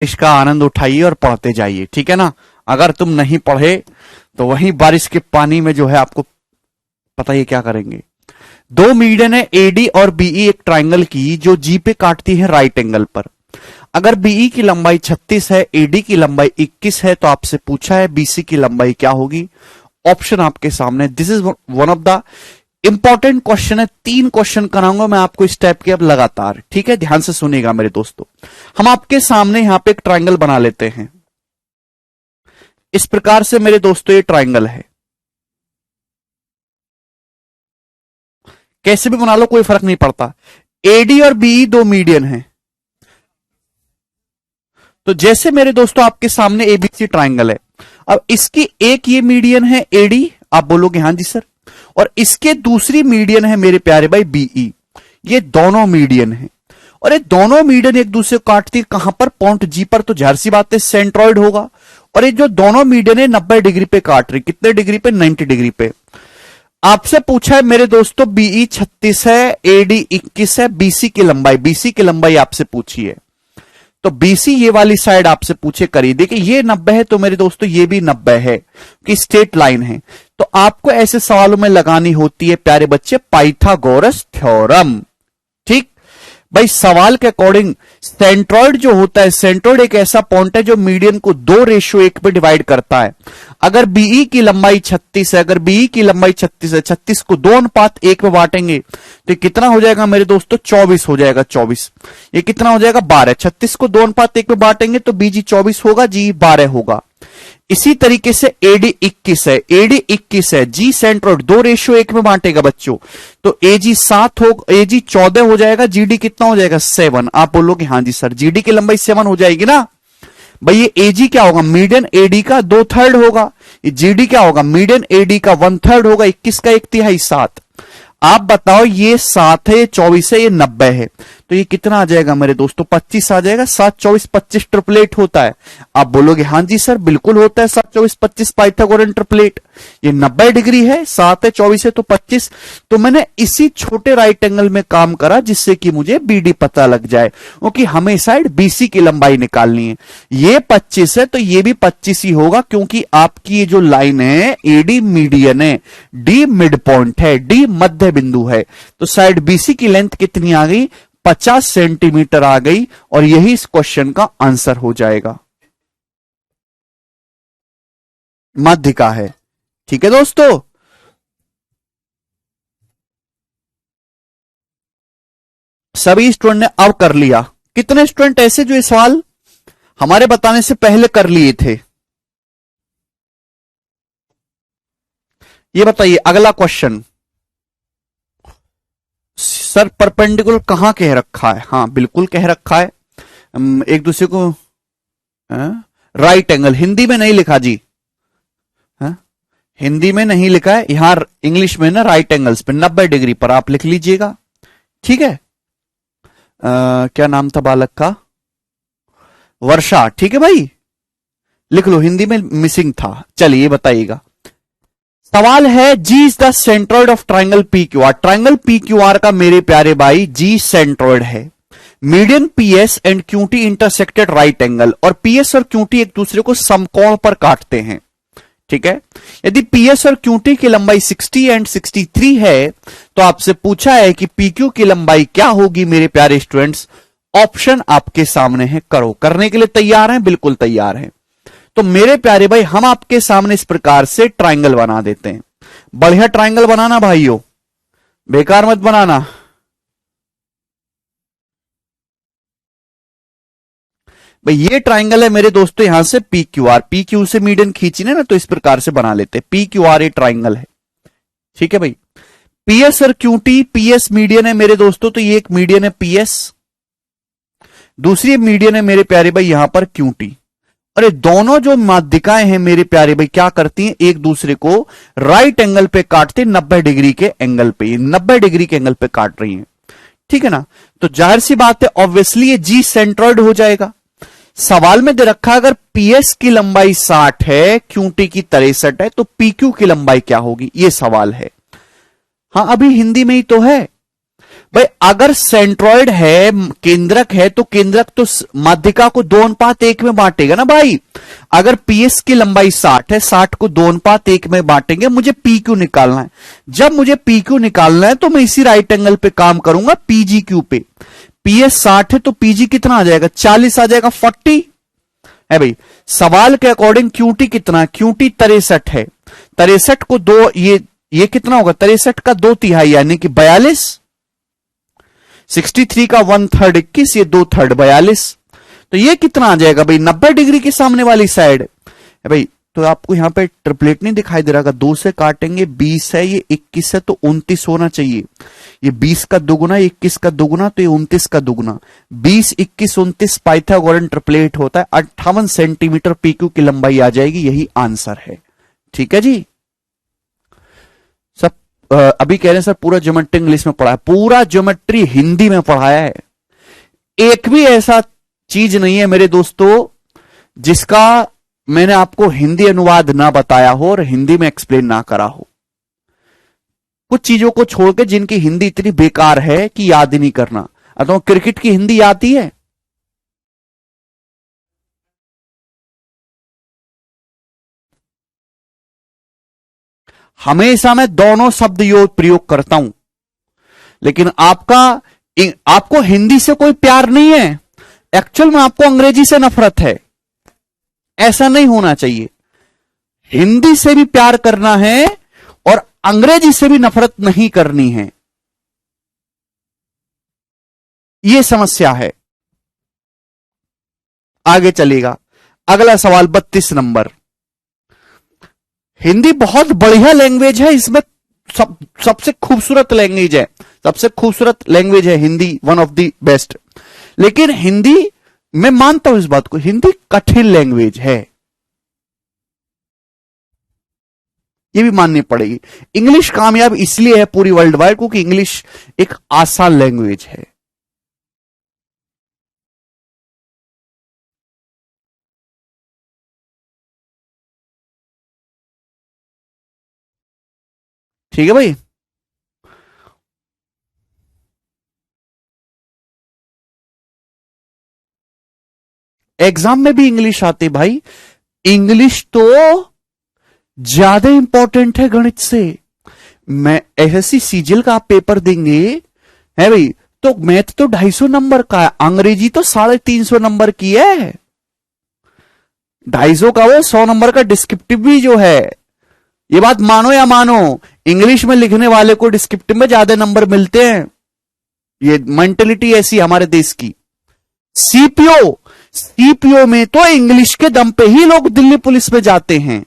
इसका आनंद उठाइए और पढ़ते जाइए, ठीक है ना। अगर तुम नहीं पढ़े तो वहीं बारिश के पानी में जो है आपको पता ही क्या करेंगे। दो मीडियन है एडी और बीई एक ट्राइंगल की जो जी पे काटती है राइट एंगल पर। अगर बीई की लंबाई 36 है, एडी की लंबाई 21 है, तो आपसे पूछा है बीसी की लंबाई क्या होगी। ऑप्शन आपके सामने, this is one of the important question है। 3 क्वेश्चन कराऊंगा मैं आपको इस टाइप के अब लगातार, ठीक है, ध्यान से सुनिएगा मेरे दोस्तों। हम आपके सामने यहां पे एक ट्राइंगल बना लेते हैं इस प्रकार से मेरे दोस्तों। ये ट्राइंगल है, कैसे भी बना लो कोई फर्क नहीं पड़ता। एडी और बीई दो मीडियन हैं, तो जैसे मेरे दोस्तों आपके सामने एबीसी ट्राइंगल है, अब इसकी एक ये मीडियन है एडी, आप बोलोगे हां जी सर, और इसके दूसरी मीडियन है मेरे प्यारे भाई बीई। ये दोनों मीडियन है और ये दोनों मीडियन एक दूसरे को काटती है कहां पर, पॉइंट जी पर, तो जाहिर सी बात है सेंट्रॉइड होगा। और ये जो दोनों मीडियन है 90 डिग्री पे काट रही, कितने डिग्री पे, 90 डिग्री पे। आपसे पूछा है मेरे दोस्तों बीई 36 है, एडी 21 है, बीसी की लंबाई आपसे पूछी है। तो बीसी ये वाली साइड आपसे पूछे करिए, देखिए ये 90 है तो मेरे दोस्तों ये भी 90 है कि स्ट्रेट लाइन है। तो आपको ऐसे सवालों में लगानी होती है प्यारे बच्चे पाइथागोरस थ्योरम, ठीक भाई। सवाल के अकॉर्डिंग सेंट्रॉइड जो होता है, सेंट्रॉइड एक ऐसा पॉइंट है जो मीडियन को 2:1 पे डिवाइड करता है। अगर बीई की लंबाई 36 है, अगर बीई की लंबाई 36 है, 36 को 2:1 पे बांटेंगे तो कितना हो जाएगा मेरे दोस्तों, 24 हो जाएगा, 24। ये कितना हो जाएगा, 12। 36 को 2:1 पे बांटेंगे तो बीजी 24 होगा, जी 12 होगा। इसी तरीके से एडी 21 है, एडी 21 है, जी सेंट्रॉइड 2:1 में बांटेगा बच्चों, तो एजी 7 हो, एजी 14 हो जाएगा, जीडी कितना हो जाएगा, 7। आप बोलोगे हां जी सर, जीडी की लंबाई 7 हो जाएगी ना भाई। ये एजी क्या होगा, मीडियन एडी का 2/3 होगा। ये जीडी क्या होगा, मीडियन एडी का 1/3 होगा। 21 का 1/3 7। आप बताओ ये 7 है, ये 24 है, ये 90 है, तो ये कितना आ जाएगा मेरे दोस्तों, 25 आ जाएगा। 7 24 25 ट्रिपलेट होता है। आप बोलोगे हां जी सर बिल्कुल होता है 7 24 25 पाइथागोरन ट्रिपलेट। ये 90 डिग्री है, 7 है, 24 है, तो 25। तो मैंने इसी छोटे राइट एंगल में काम करा जिससे कि मुझे बीडी पता लग जाए, क्योंकि हमें साइड बीसी की लंबाई निकालनी है। ये 25 है तो ये भी 25 ही होगा, क्योंकि आपकी ये जो लाइन है एडी मीडियन है, डी मिड पॉइंट है, डी मध्य बिंदु है, तो साइड बीसी की लेंथ कितनी आ गई, 50 सेंटीमीटर आ गई, और यही इस क्वेश्चन का आंसर हो जाएगा। मध्य का है, ठीक है दोस्तों। सभी स्टूडेंट ने अब कर लिया। कितने स्टूडेंट ऐसे जो ये सवाल हमारे बताने से पहले कर लिए थे, ये बताइए। अगला क्वेश्चन, सर परपेंडिकुलर कहां कह रखा है, हाँ बिल्कुल कह रखा है, एक दूसरे को राइट एंगल, हिंदी में नहीं लिखा जी, हिंदी में नहीं लिखा है, यहां इंग्लिश में ना राइट एंगल्स पे 90 डिग्री पर आप लिख लीजिएगा, ठीक है। क्या नाम था बालक का, वर्षा, ठीक है भाई, लिख लो, हिंदी में मिसिंग था। चलिए बताइएगा, सवाल है जी is the centroid of triangle P Q R. Triangle P Q R का मेरे प्यारे भाई जी सेंट्रॉइड है। Median PS and QT intersected right angle, और पीएस और क्यूटी एक दूसरे को समकोण पर काटते हैं, ठीक है। यदि पीएस और क्यूटी की लंबाई 60 एंड 63 है, तो आपसे पूछा है कि पीक्यू की लंबाई क्या होगी मेरे प्यारे स्टूडेंट्स। ऑप्शन आपके सामने है, करो, करने के लिए तैयार हैं, बिल्कुल तैयार हैं। तो मेरे प्यारे भाई हम आपके सामने इस प्रकार से ट्राइंगल बना देते हैं। बढ़िया ट्राइंगल बनाना भाइयों, बेकार मत बनाना। भाई ये ट्राइंगल है मेरे दोस्तों, यहां से P Q are, P Q से मीडियन खींचने ना, तो इस प्रकार से बना लेते हैं। पी क्यू आर ये ट्राइंगल है, ठीक है भाई। पीएस और क्यूटी, पीएस मीडियन है मेरे दोस्तों, तो ये एक मीडियन है पीएस, दूसरी मीडियन है मेरे प्यारे भाई यहां पर क्यूटी। और ये दोनों जो माध्यिकाएं हैं मेरे प्यारे भाई क्या करती हैं, एक दूसरे को राइट एंगल पे काटते, 90 डिग्री के एंगल पे, 90 डिग्री के एंगल पे काट रही हैं, ठीक है ना। तो जाहिर सी बात है ऑब्वियसली ये जी सेंट्रॉइड हो जाएगा। सवाल में दे रखा अगर पीएस की लंबाई 60 है, क्यूटी की 63 है, तो पीक्यू की लंबाई क्या होगी, ये सवाल है। हाँ अभी हिंदी में ही तो है भाई अगर सेंट्रॉइड है, केंद्रक है, तो केंद्रक तो माध्यिका को 2:1 में बांटेगा ना भाई। अगर पीएस की लंबाई 60 है, 60 को 2:1 में बांटेंगे, मुझे पी क्यू निकालना है। जब मुझे पी क्यू निकालना है तो मैं इसी राइट एंगल पे काम करूंगा, पीजी क्यू पे। पीएस 60 है तो पीजी कितना आ जाएगा, 40 आ जाएगा, 40 है भाई। सवाल के अकॉर्डिंग क्यूटी कितना, क्यूटी 63 है। 63 को दो, ये कितना होगा, 63 का 2/3 यानी कि 42। 63 का 1/3 21, ये 2/3 42। तो ये कितना आ जाएगा भाई, 90 डिग्री के सामने वाली साइड है भाई। तो आपको यहां पे ट्रिपलेट नहीं दिखाई दे रहा, 2 से काटेंगे, 20 है, ये 21 है, तो 29 होना चाहिए। ये 20 का दुगुना, 21 का दुगुना, तो ये 29 का दुगुना। 20, 21, 29 पाइथागोरन ट्रिपलेट होता है। 58 सेंटीमीटर पीक्यू की लंबाई आ जाएगी, यही आंसर है। ठीक है जी। सब अभी कह रहे हैं सर पूरा ज्योमेट्री इंग्लिश में पढ़ा है, पूरा ज्योमेट्री हिंदी में पढ़ाया है। एक भी ऐसा चीज नहीं है मेरे दोस्तों जिसका मैंने आपको हिंदी अनुवाद ना बताया हो और हिंदी में एक्सप्लेन ना करा हो। कुछ चीजों को छोड़ के जिनकी हिंदी इतनी बेकार है कि याद ही नहीं करना। तो क्रिकेट की हिंदी आती है? हमेशा मैं दोनों शब्द योग प्रयोग करता हूं, लेकिन आपको हिंदी से कोई प्यार नहीं है, एक्चुअल में आपको अंग्रेजी से नफरत है। ऐसा नहीं होना चाहिए। हिंदी से भी प्यार करना है और अंग्रेजी से भी नफरत नहीं करनी है, यह समस्या है। आगे चलेगा अगला सवाल 32 नंबर। हिंदी बहुत बढ़िया लैंग्वेज है, इसमें सबसे खूबसूरत लैंग्वेज है, सबसे खूबसूरत लैंग्वेज है Hindi, one of the best. लेकिन हिंदी, मैं मानता हूं इस बात को, हिंदी कठिन लैंग्वेज है, ये भी माननी पड़ेगी। इंग्लिश कामयाब इसलिए है पूरी वर्ल्ड वाइड क्योंकि इंग्लिश एक आसान लैंग्वेज है। ठीक है भाई। एग्जाम में भी इंग्लिश आती भाई, इंग्लिश तो ज्यादा इंपॉर्टेंट है गणित से। मैं एसएससी सीजीएल का आप पेपर देंगे है भाई, तो मैथ तो 250 नंबर का है, अंग्रेजी तो 350 नंबर की है। 250 का वो 100 नंबर का डिस्क्रिप्टिव भी जो है, ये बात मानो या मानो, इंग्लिश में लिखने वाले को डिस्क्रिप्टिव में ज्यादा नंबर मिलते हैं। ये मेंटेलिटी ऐसी हमारे देश की। सीपीओ में तो इंग्लिश के दम पे ही लोग दिल्ली पुलिस में जाते हैं।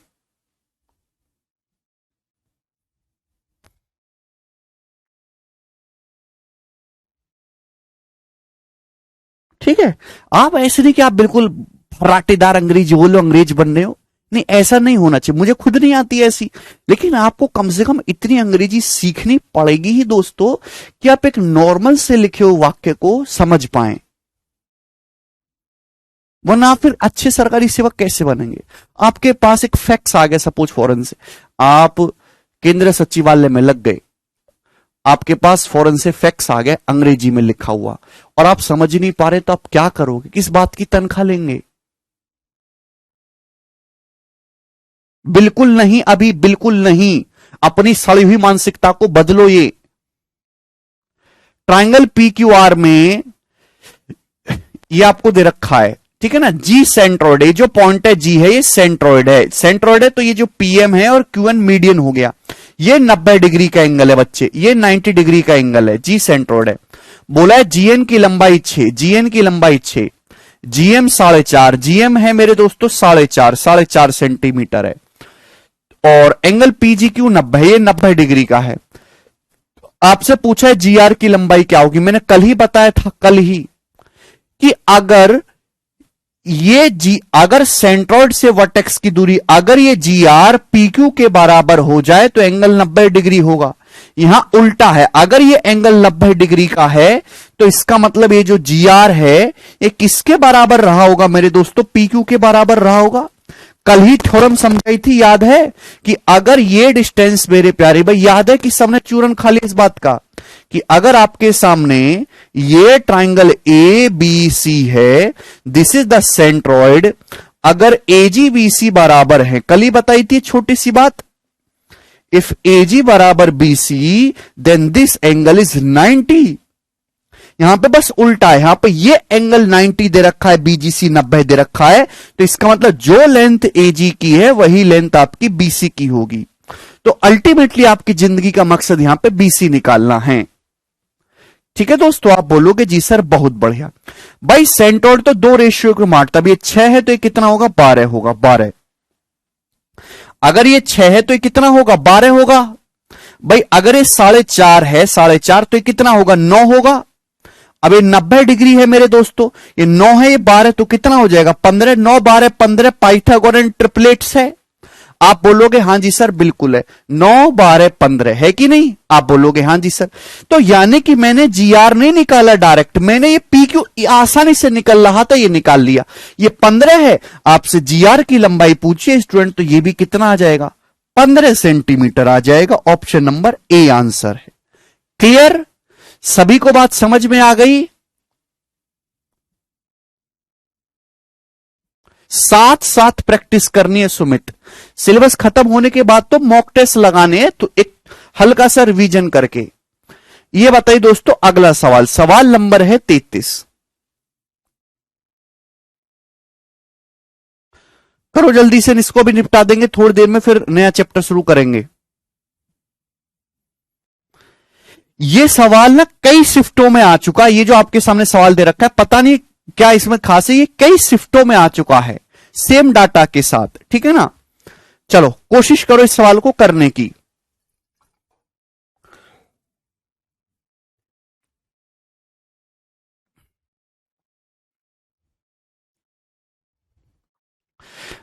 ठीक है, आप ऐसे नहीं कि आप बिल्कुल फराटेदार अंग्रेजी बोलो, अंग्रेज बन रहे हो, नहीं, ऐसा नहीं होना चाहिए। मुझे खुद नहीं आती ऐसी, लेकिन आपको कम से कम इतनी अंग्रेजी सीखनी पड़ेगी ही दोस्तों कि आप एक नॉर्मल से लिखे हुए वाक्य को समझ पाएं, वरना फिर अच्छे सरकारी सेवक कैसे बनेंगे। आपके पास एक फैक्स आ गया सपोज फॉरेन से, आप केंद्रीय सचिवालय में लग गए, आपके पास फॉरेन से फैक्स आ गया अंग्रेजी में लिखा हुआ, और आप समझ नहीं पा रहे, तो आप क्या करोगे, किस बात की तनख्वाह लेंगे? बिल्कुल नहीं, अभी बिल्कुल नहीं। अपनी सड़ी हुई मानसिकता को बदलो। ये ट्राइंगल PQR में ये आपको दे रखा है, ठीक है ना, जी सेंट्रोइड है, जो पॉइंट है जी है, ये सेंट्रोइड है। सेंट्रोइड है तो ये जो PM है और QN मीडियन हो गया, ये 90 डिग्री का एंगल है बच्चे, ये 90 डिग्री का एंगल है, जी सेंट्रोइड है। बोला है GN की लंबाई 6, GN की लंबाई 6, GM 4.5, GM है मेरे दोस्तों 4.5 सेंटीमीटर है, और एंगल PGQ 90, ये 90 डिग्री का है। आपसे पूछा है GR की लंबाई क्या होगी, मैंने कल ही बताया था, कल ही, कि अगर सेंट्रोइड से वर्टेक्स की दूरी, अगर ये GR PQ के बराबर हो जाए तो एंगल 90 डिग्री होगा। यहां उल्टा है, अगर ये एंगल 90 डिग्री का है तो इसका मतलब ये जो GR है ये किसके बराबर रहा होगा मेरे दोस्तों, PQ के बराबर रहा होगा। कल ही थ्योरम समझाई थी, याद है, कि अगर ये डिस्टेंस मेरे प्यारे भाई, याद है कि सबने चूरन खा लिया इस बात का, कि अगर आपके सामने ये ट्राइंगल ए बी सी है, दिस इज द सेंट्रॉइड, अगर एजी बीसी बराबर है, कल ही बताई थी छोटी सी बात, इफ एजी बराबर BC then this angle is 90। यहां पे बस उल्टा है, यहां पे ये एंगल 90 दे रखा है, बीजीसी 90 दे रखा है, तो इसका मतलब जो लेंथ एजी की है वही लेंथ आपकी बीसी की होगी। तो अल्टीमेटली आपकी जिंदगी का मकसद यहां पे बीसी निकालना है। ठीक है दोस्तों, आप बोलोगे जी सर बहुत बढ़िया। भाई सेंट्रॉइड तो दो रेशियो को मारता, अब ये 6 है तो ये कितना होगा, 12 होगा, 12। अगर ये 6 है तो ये कितना होगा, 12 होगा। भाई अगर ये 4.5 है, 4.5 तो ये कितना होगा, 9 होगा। अब ये 90 डिग्री है मेरे दोस्तों, ये 9 है, ये 12 तो कितना हो जाएगा, 15, 9 12 15, पाइथागोरन ट्रिपलेट्स है। आप बोलोगे हां जी सर बिल्कुल है, 9 12 15 है कि नहीं, आप बोलोगे हां जी सर। तो यानी कि मैंने जीआर नहीं निकाला डायरेक्ट, मैंने ये पी क्यू आसानी से निकल रहा था, ये निकाल लिया। ये 15 है, आपसे जीआर की लंबाई पूछिए स्टूडेंट, तो ये भी कितना आ जाएगा, 15 सेंटीमीटर आ जाएगा। ऑप्शन नंबर ए आंसर है। क्लियर, सभी को बात समझ में आ गई। साथ साथ प्रैक्टिस करनी है सुमित, सिलेबस खत्म होने के बाद तो मॉक टेस्ट लगाने हैं, तो एक हल्का सा रिवीजन करके। ये बताइए दोस्तों अगला सवाल, सवाल नंबर है 33। करो जल्दी से, इसको भी निपटा देंगे थोड़ी देर में, फिर नया चैप्टर शुरू करेंगे। ये सवाल ना कई शिफ्टों में आ चुका है, ये जो आपके सामने सवाल दे रखा है, पता नहीं क्या इसमें खास है, ये कई शिफ्टों में आ चुका है सेम डाटा के साथ। ठीक है ना, चलो कोशिश करो इस सवाल को करने की।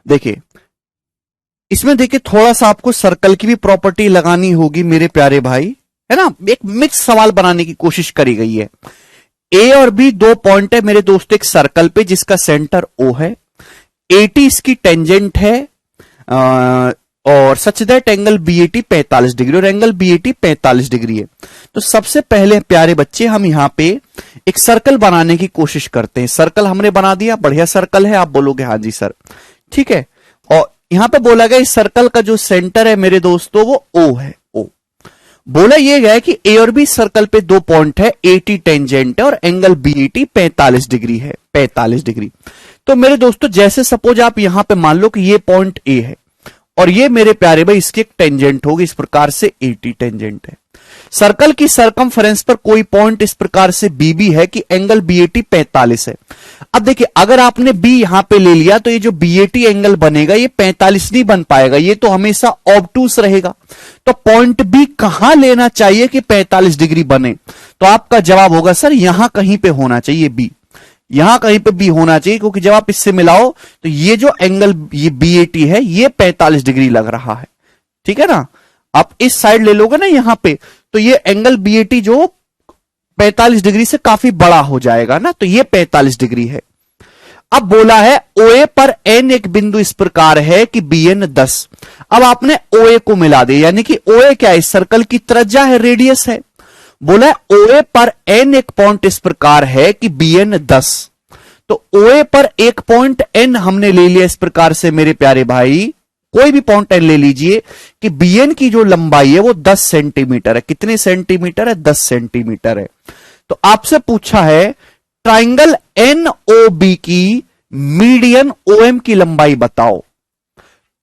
देखिए इसमें देखिए थोड़ा सा आपको सर्कल की भी प्रॉपर्टी लगानी होगी मेरे प्यारे भाई, है ना। एक मिक्स सवाल बनाने की कोशिश करी गई है। ए और बी दो पॉइंट है मेरे दोस्तों एक सर्कल पे, जिसका सेंटर ओ है, 80 इसकी टेंजेंट है, और such that angle BAT 45 degree, और एंगल बीएटी 45 डिग्री है। तो सबसे पहले प्यारे बच्चे हम यहां पे एक सर्कल बनाने की कोशिश करते हैं। सर्कल हमने बना दिया, बढ़िया सर्कल है, आप बोलोगे हाँ जी सर, ठीक है। और यहां पे बोला गया इस सर्कल का जो सेंटर है मेरे दोस्तों वो ओ है, ओ। बोला यह गया कि ए और बी सर्कल पे दो पॉइंट है, 80 टेंजेंट है और एंगल बीएटी 45 डिग्री है, 45 डिग्री। तो मेरे दोस्तों जैसे सपोज आप यहां पे मान लो कि ये पॉइंट ए है और ये मेरे प्यारे भाई इसकी एक टेंजेंट होगी, इस प्रकार से 80 टेंजेंट है। सर्कल की सरकमफ्रेंस पर कोई पॉइंट इस प्रकार से बी भी है कि एंगल बीएटी 45 है। अब देखिए अगर आपने बी यहां पे ले लिया तो ये जो बीएटी एंगल बनेगा ये 45 नहीं बन पाएगा, ये तो हमेशा ऑब्टूस रहेगा। तो पॉइंट बी कहां लेना चाहिए कि 45 डिग्री बने, तो आपका जवाब होगा सर यहां कहीं पे होना चाहिए बी, यहां कहीं पे बी होना चाहिए, क्योंकि जब आप इससे मिलाओ तो ये जो एंगल ये बीएटी है ये 45 डिग्री लग रहा है, ठीक है ना। आप इस साइड ले लोगे ना यहां पे, तो ये एंगल बीएटी जो 45 डिग्री से काफी बड़ा हो जाएगा ना, तो ये 45 डिग्री है। अब बोला है ओए पर एन एक बिंदु इस प्रकार है कि बीएन 10। अब आपने ओए को मिला दे, यानी कि ओए क्या है, इस सर्कल की त्रिज्या है, रेडियस है। बोला ओए पर एन एक पॉइंट इस प्रकार है कि बीएन 10। तो ओए पर एक पॉइंट एन हमने ले लिया इस प्रकार से मेरे प्यारे भाई, कोई भी पॉइंट एन ले लीजिए कि बीएन की जो लंबाई है वो 10 सेंटीमीटर है। कितने सेंटीमीटर है, 10 सेंटीमीटर है। तो आपसे पूछा है ट्राइंगल एनओबी की मीडियन ओएम की लंबाई बताओ।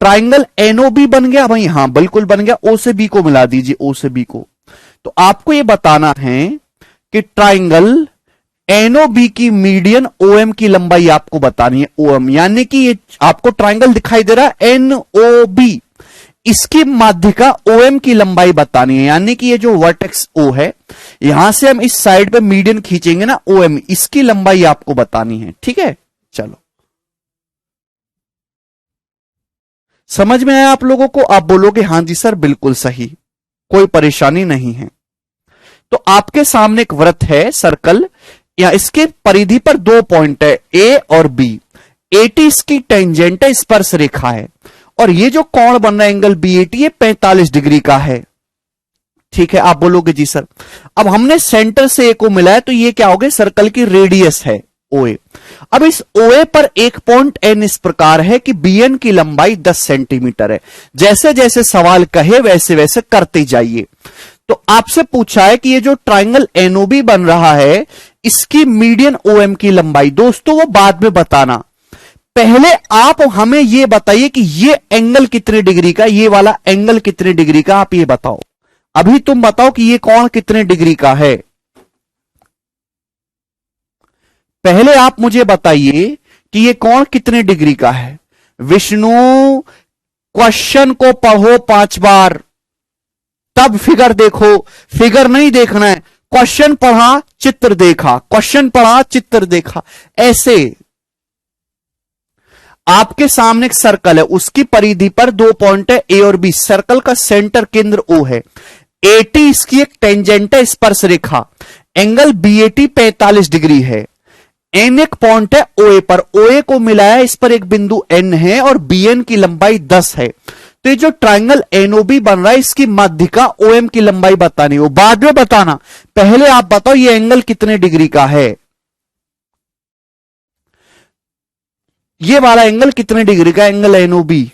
ट्राइंगल एनओबी बन गया भाई, हां बिल्कुल बन गया, ओ से बी को मिला दीजिए, ओ से बी को। तो आपको यह बताना है कि ट्राइंगल एनओबी की मीडियन ओएम की लंबाई आपको बतानी है, ओएम यानी कि ये आपको ट्राइंगल दिखाई दे रहा है एनओबी, इसकी माध्यिका ओएम की लंबाई बतानी है, यानी कि ये जो वर्टेक्स ओ है यहां से हम इस साइड पे मीडियन खींचेंगे ना ओएम, इसकी लंबाई आपको बतानी है, ठीक है। चलो समझ में आया आप लोगों को, आप बोलोगे हां जी सर बिल्कुल सही, कोई परेशानी नहीं है। तो आपके सामने एक वृत्त है सर्कल, या इसके परिधि पर दो पॉइंट है ए और बी, 80 इसकी टेंजेंट है, स्पर्श रेखा है, और ये जो कोण बन रहा है एंगल बीएटी ये 45 डिग्री का है, ठीक है, आप बोलोगे जी सर। अब हमने सेंटर से ए को मिला है, तो ये क्या हो गया, सर्कल की रेडियस है ओए। अब इस ओए पर एक पॉइंट एन इस प्रकार है कि बीएन की लंबाई 10 सेंटीमीटर है। जैसे जैसे सवाल कहे वैसे वैसे करते जाइए। तो आपसे पूछा है कि ये जो ट्राइंगल एनओबी बन रहा है, इसकी मीडियन ओएम की लंबाई, दोस्तों वो बाद में बताना, पहले आप हमें ये बताइए कि ये एंगल कितने डिग्री का, ये वाला एंगल कितने डिग्री का, आप ये बताओ। अभी तुम बताओ कि ये कोण कितने डिग्री का है। पहले आप मुझे बताइए कि ये कोण कितने डिग्री का है। विष्णु, क्वेश्चन को पढ़ो 5 बार, तब फिगर देखो। फिगर नहीं देखना है, क्वेश्चन पढ़ा चित्र देखा, क्वेश्चन पढ़ा चित्र देखा। ऐसे आपके सामने एक सर्कल है, उसकी परिधि पर 2 पॉइंट है ए और बी। सर्कल का सेंटर केंद्र ओ है। एटी इसकी एक टेंजेंट है, स्पर्श रेखा। एंगल बीएटी 45 डिग्री है। एन एक पॉइंट है ओए पर, ओए को मिलाया, इस पर एक बिंदु एन है और बीएन की लंबाई 10 है। तो ये जो ट्राइंगल एनओबी बन रहा है, इसकी माध्यिका ओएम की लंबाई बतानी हो, बाद में बताना। पहले आप बताओ ये एंगल कितने डिग्री का है, ये वाला एंगल कितने डिग्री का, एंगल एनओबी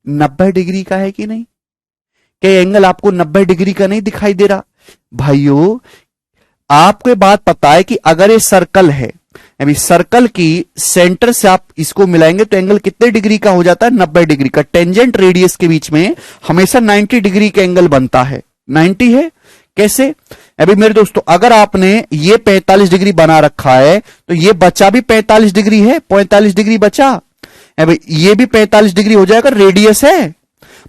90 डिग्री का है कि नहीं। क्या एंगल आपको 90 डिग्री का नहीं दिखाई दे रहा। भाइयों आपको बात पता है कि अगर ये सर्कल है, अभी सर्कल की सेंटर से आप इसको मिलाएंगे तो एंगल कितने डिग्री का हो जाता है, 90 डिग्री का। टेंजेंट रेडियस के बीच में हमेशा 90 डिग्री का एंगल बनता है। 90 है कैसे, अभी मेरे दोस्तों अगर आपने ये 45 डिग्री बना रखा है तो ये बचा भी 45 डिग्री है, 45 डिग्री बचा। अभी ये भी 45 डिग्री हो जाएगा, रेडियस है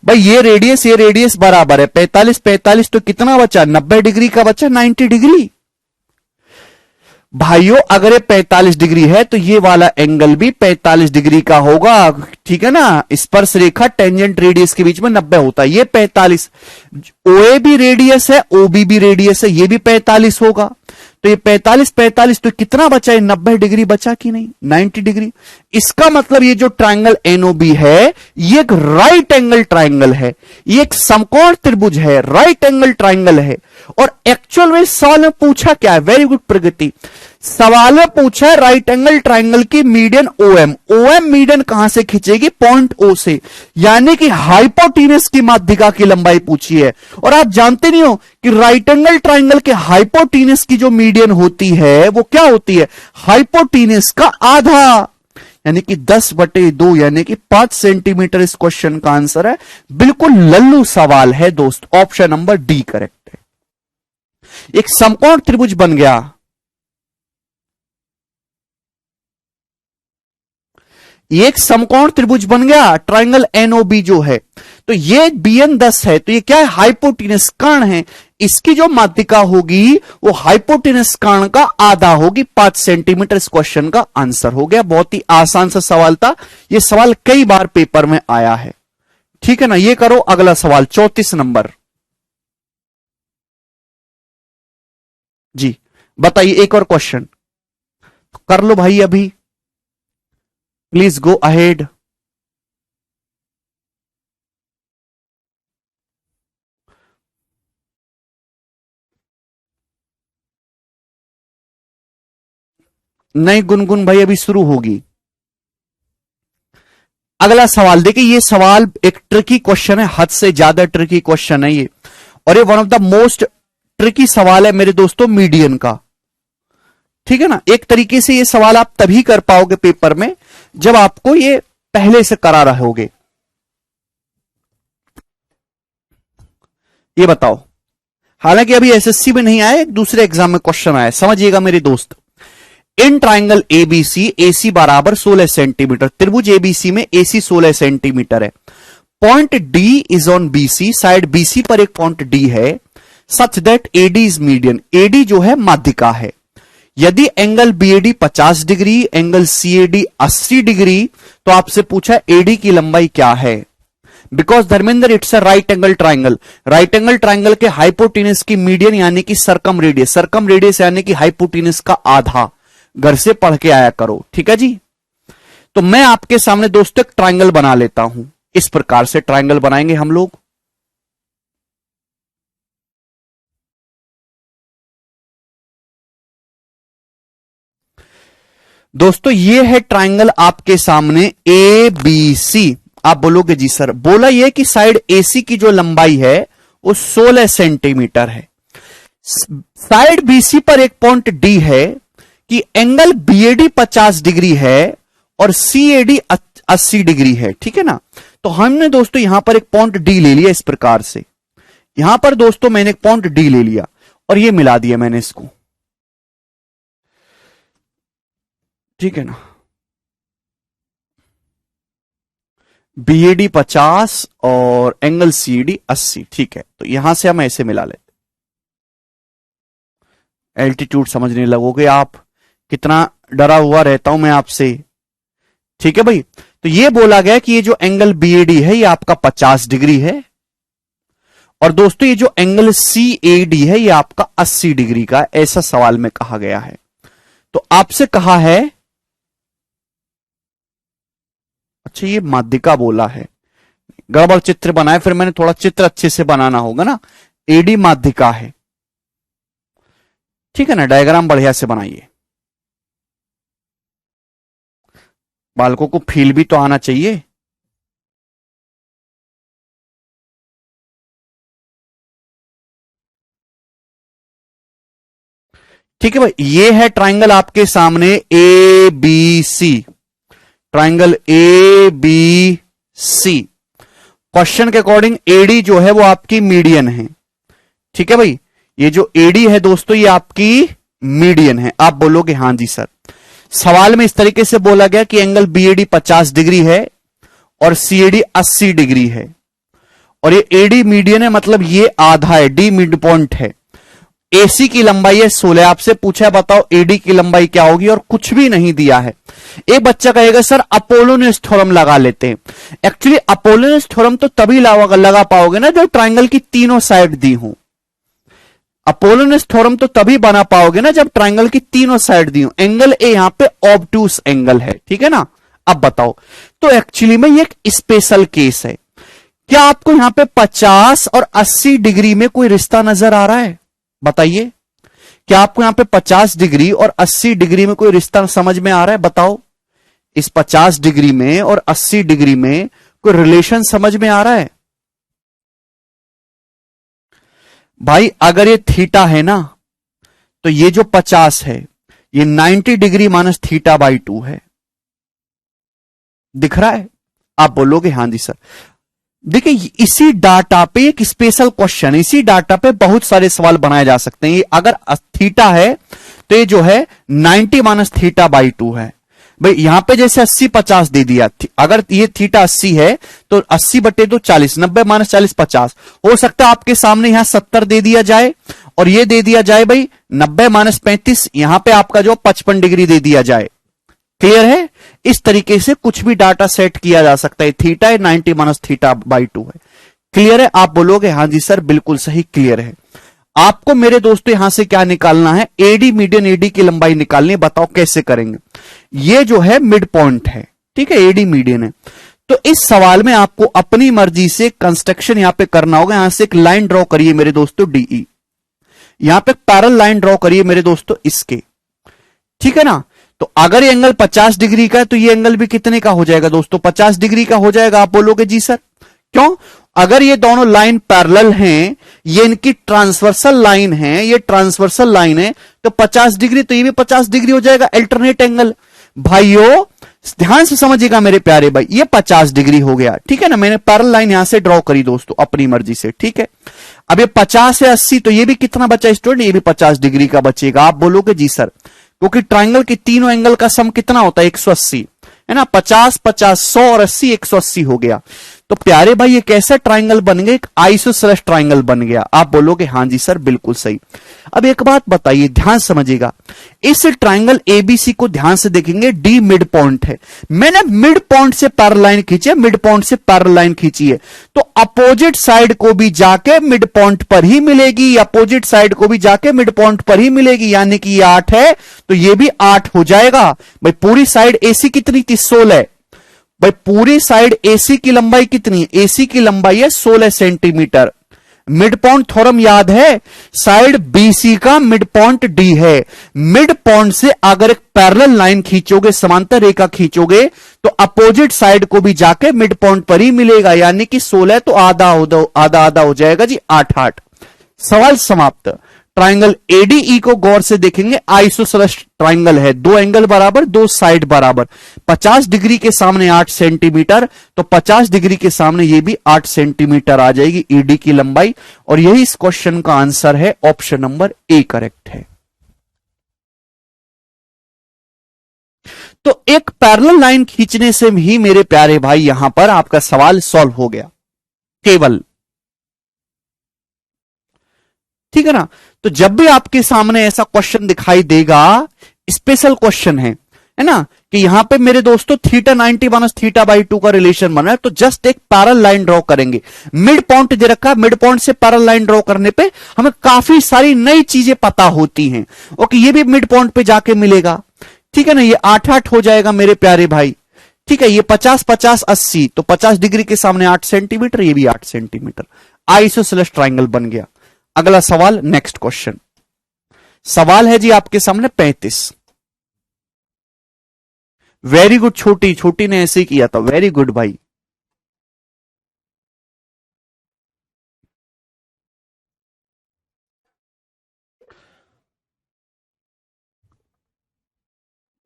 भाई, ये रेडियस बराबर है 45 45, तो कितना बचा, 90 डिग्री का बचा 90 डिग्री। भाइयों अगर ये 45 डिग्री है तो ये वाला एंगल भी 45 डिग्री का होगा, ठीक है ना। स्पर्श रेखा टेंजेंट रेडियस के बीच में 90 होता है, ये 45। ओए भी रेडियस है, ओबी भी रेडियस है, ये भी 45 होगा। तो ये 45 45, तो कितना बचा है, 90 डिग्री बचा कि नहीं, 90 डिग्री। इसका मतलब ये जो ट्राइंगल एनओबी है, ये एक राइट एंगल ट्राइंगल है, ये एक समकोण त्रिभुज है, राइट एंगल ट्राइंगल है। और एक्चुअल में सवाल में पूछा क्या है, वेरी गुड प्रगति, सवाल में पूछा है राइट एंगल ट्राइंगल की मीडियन ओएम। ओएम मीडियन कहां से खींचेगी, पॉइंट ओ से, यानी कि हाइपोटीनस की माध्यिका की लंबाई पूछी है। और आप जानते नहीं हो कि राइट एंगल ट्राइंगल के हाइपोटीनस की जो मीडियन होती है वो क्या होती है, हाइपोटीनस का आधा, यानी कि 10/2 यानी कि 5 सेंटीमीटर। इस क्वेश्चन का आंसर है, बिल्कुल लल्लू सवाल है दोस्त, ऑप्शन नंबर डी करेक्ट है। एक समकोण त्रिभुज बन गया, एक समकोण त्रिभुज बन गया ट्राइंगल एनओबी जो है। तो ये बीएन 10 है, तो ये क्या है, हाइपोटीनस कर्ण है। इसकी जो माध्यिका होगी वो हाइपोटीनस कर्ण का आधा होगी, 5 सेंटीमीटर। इस क्वेश्चन का आंसर हो गया। बहुत ही आसान सा सवाल था, ये सवाल कई बार पेपर में आया है, ठीक है ना। ये करो अगला सवाल 34 नंबर जी, बताइए एक और क्वेश्चन कर लो भाई, अभी प्लीज गो अहेड। नहीं गुनगुन भाई अभी शुरू होगी। अगला सवाल देखिए, ये सवाल एक ट्रिकी क्वेश्चन है, हद से ज्यादा ट्रिकी क्वेश्चन है ये, और ये one of the most tricky सवाल है मेरे दोस्तों मीडियन का, ठीक है ना। एक तरीके से ये सवाल आप तभी कर पाओगे पेपर में जब आपको ये पहले से करा रहोगे। ये बताओ, हालांकि अभी एसएससी में नहीं आया, एक दूसरे एग्जाम में क्वेश्चन आया, समझिएगा मेरे दोस्त। इन ट्राइंगल एबीसी, एसी बराबर 16 सेंटीमीटर, त्रिभुज एबीसी में एसी 16 सेंटीमीटर है। Point D is on BC, side BC पर एक पॉइंट डी है, such that AD is median, AD जो है माध्यिका है। यदि angle BAD 50 degree, angle CAD 80 degree, तो आपसे पूछा एडी की लंबाई क्या है। Because Dharmendra it's a right angle triangle, right angle triangle के हाइपोटीनस की मीडियन यानी कि सरकम रेडियस यानी कि हाइपोटीनस का आधा। घर से पढ़ के आया करो, ठीक है जी। तो मैं आपके सामने दोस्तों एक ट्राइंगल बना लेता हूं, इस प्रकार से ट्राइंगल बनाएंगे हम लोग। दोस्तों ये है ट्राइंगल आपके सामने ए बी सी। आप बोलोगे जी सर, बोला ये कि साइड एसी की जो लंबाई है वो 16 सेंटीमीटर है। साइड बीसी पर एक पॉइंट डी है कि एंगल बीएडी 50 डिग्री है और सीएडी 80 डिग्री है, ठीक है ना। तो हमने दोस्तों यहां पर एक पॉइंट डी ले लिया इस प्रकार से। यहां पर दोस्तों मैंने एक पॉइंट डी ले लिया और ये मिला दिया मैंने इसको, ठीक है ना। बीएडी 50 और एंगल सीएडी 80, ठीक है। तो यहां से हम ऐसे मिला लेते। एल्टीट्यूड समझने लगोगे आप, कितना डरा हुआ रहता हूं मैं आपसे, ठीक है भाई। तो ये बोला गया कि ये जो एंगल बीएडी है ये आपका 50 डिग्री है और दोस्तों ये जो एंगल सीएडी है ये आपका 80 डिग्री का, ऐसा सवाल में कहा गया है। तो आपसे कहा है, अच्छा ये माध्यिका बोला है, गड़बड़ चित्र बनाए, फिर मैंने थोड़ा चित्र अच्छे से बनाना होगा ना। एडी माध्यिका है, ठीक है ना। डायग्राम बढ़िया से बनाइए, बालकों को फील भी तो आना चाहिए। ठीक है भाई, ये है ट्राइंगल आपके सामने A B C, triangle A B C. Question के अकॉर्डिंग एडी जो है वो आपकी मीडियन है, ठीक है भाई। ये जो एडी है दोस्तों ये आपकी मीडियन है। आप बोलोगे हां जी सर। सवाल में इस तरीके से बोला गया कि एंगल बीएडी 50 डिग्री है और सीएडी 80 डिग्री है और ये एडी मीडियन है, मतलब ये आधा है, डी मिड पॉइंट है। एसी की लंबाई है 16। आपसे पूछा है बताओ एडी की लंबाई क्या होगी, और कुछ भी नहीं दिया है। एक बच्चा कहेगा सर अपोलोनियस थ्योरम लगा लेते हैं। एक्चुअली अपोलोनियस थ्योरम तो तभी लगा पाओगे ना जब ट्राइंगल की तीनों साइड दी हो। अपोलोनियस थ्योरम तो तभी बना पाओगे ना जब ट्राइंगल की तीनों साइड दी हो। एंगल ए यहां पे ऑब्टूस एंगल है, ठीक है ना। अब बताओ, तो एक्चुअली में ये एक स्पेशल केस है। क्या आपको यहां पे 50 और 80 डिग्री में कोई रिश्ता नजर आ रहा है? बताइए, क्या आपको यहां पे 50 डिग्री और 80 डिग्री में कोई रिश्ता समझ में आ रहा है? बताओ, इस 50 डिग्री में और 80 डिग्री में कोई रिलेशन समझ में आ रहा है? भाई अगर ये थीटा है ना, तो ये जो 50 है ये 90 डिग्री माइनस थीटा बाई 2 है। दिख रहा है? आप बोलोगे हां जी सर। देखिए इसी डाटा पे एक स्पेशल क्वेश्चन, इसी डाटा पे बहुत सारे सवाल बनाए जा सकते हैं। अगर थीटा है तो ये जो है 90 माइनस थीटा बाई 2 है। भाई यहां पे जैसे 80 50 दे दिया, अगर ये थीटा 80 है तो 80 बटे 2 40, 90 माइनस 40 50। हो सकता है आपके सामने यहां 70 दे दिया जाए और ये दे दिया जाए भाई 90 माइनस 35, यहां पे आपका जो 55 डिग्री दे दिया जाए। क्लियर है? इस तरीके से कुछ भी डाटा सेट किया जा सकता है। थीटा है 90 माइनस थीटा बाई 2 है। क्लियर है? आप बोलोगे हां जी सर बिल्कुल सही, क्लियर है। आपको मेरे दोस्तों यहां से क्या निकालना है? एडी मीडियन, एडी की लंबाई निकालनी है। बताओ कैसे करेंगे? ये जो है मिड पॉइंट है, ठीक है, एडी मीडियन है। तो इस सवाल में आपको अपनी मर्जी से कंस्ट्रक्शन यहां पे करना होगा। यहां से एक लाइन ड्रॉ करिए मेरे दोस्तों, डीई। यहां पे पैरेलल लाइन ड्रॉ करिए मेरे दोस्तों इसके, ठीक है ना। तो अगर ये एंगल 50 डिग्री का है तो ये एंगल भी कितने का हो जाएगा दोस्तों? 50 डिग्री का हो जाएगा। आप बोलोगे जी सर क्यों? अगर ये दोनों लाइन पैरेलल हैं, ये इनकी ट्रांसवर्सल लाइन है, ये ट्रांसवर्सल लाइन है, तो 50 डिग्री तो ये भी 50 डिग्री हो जाएगा, अल्टरनेट एंगल। भाइयों ध्यान से समझिएगा मेरे प्यारे भाई, ये 50 डिग्री हो गया, ठीक है ना। मैंने पैरेलल लाइन यहां से ड्रॉ करी दोस्तों अपनी मर्जी से, ठीक है। अब ये 50 है 80, तो ये भी कितना बचा स्टूडेंट? ये भी 50 डिग्री का बचेगा। आप बोलोगे जी सर, क्योंकि ट्राइंगल के तीनों एंगल का सम कितना होता है? 180 है ना। 50 50 100 और 80 180 हो गया। तो प्यारे भाई ये कैसा ट्राइंगल बन गया? एक आइसोसेलेस ट्राइंगल बन गया। आप बोलोगे हां जी सर बिल्कुल सही। अब एक बात बताइए, ध्यान समझिएगा, इस ट्राइंगल एबीसी को ध्यान से देखेंगे, डी मिड पॉइंट है। मैंने मिड पॉइंट से पैरेलल लाइन खींची है, मिड पॉइंट से पैरेलल लाइन खींची है, तो अपोजिट साइड को भी जाके मिड पॉइंट पर ही मिलेगी, अपोजिट साइड को भी जाके मिड पॉइंट पर ही मिलेगी। यानी कि ये 8 है तो ये भी 8 हो जाएगा। भाई पूरी साइड एसी कितनी थी? 16। भाई पूरी साइड एसी की लंबाई कितनी है? एसी की लंबाई है 16 सेंटीमीटर। मिड पॉइंट थ्योरम याद है, साइड बीसी का मिड पॉइंट डी है। मिड पॉइंट से अगर एक पैरेलल लाइन खींचोगे, समांतर रेखा खींचोगे, तो अपोजिट साइड को भी जाके मिड पॉइंट पर ही मिलेगा, यानी कि 16 तो आधा आधा हो जाएगा जी, 8 सवाल समाप्त। ट्राइंगल एडीई को गौर से देखेंगे, आइसोसेलेस ट्राइंगल है, दो एंगल बराबर, दो साइड बराबर, 50 डिग्री के सामने 8 सेंटीमीटर, तो 50 डिग्री के सामने ये भी 8 सेंटीमीटर आ जाएगी ईडी की लंबाई। और यही इस क्वेश्चन का आंसर है, ऑप्शन नंबर ए करेक्ट है। तो एक पैरेलल लाइन खींचने से ही मेरे प्यारे भाई यहां पर आपका सवाल सॉल्व हो गया केवल, ठीक है ना। तो जब भी आपके सामने ऐसा क्वेश्चन दिखाई देगा, स्पेशल क्वेश्चन है ना, कि यहां पे मेरे दोस्तों थीटा 90 माइनस थीटा बाई 2 का रिलेशन बना है, तो जस्ट एक पैरेलल लाइन ड्रॉ करेंगे। मिड पॉइंट दे रखा है, मिड पॉइंट से पैरेलल लाइन ड्रॉ करने पे हमें काफी सारी नई चीजें पता होती हैं। ओके, ये भी मिड पॉइंट पे जाके मिलेगा, ठीक है ना। ये 8 हो जाएगा मेरे प्यारे भाई, ठीक है। ये 50 50 80, तो 50 डिग्री के सामने 8 सेंटीमीटर, ये भी 8 सेंटीमीटर, आइसोसेलेस ट्राइंगल बन गया। अगला सवाल, नेक्स्ट क्वेश्चन, सवाल है जी आपके सामने 35। वेरी गुड, छोटी ने ऐसे ही किया था, वेरी गुड भाई।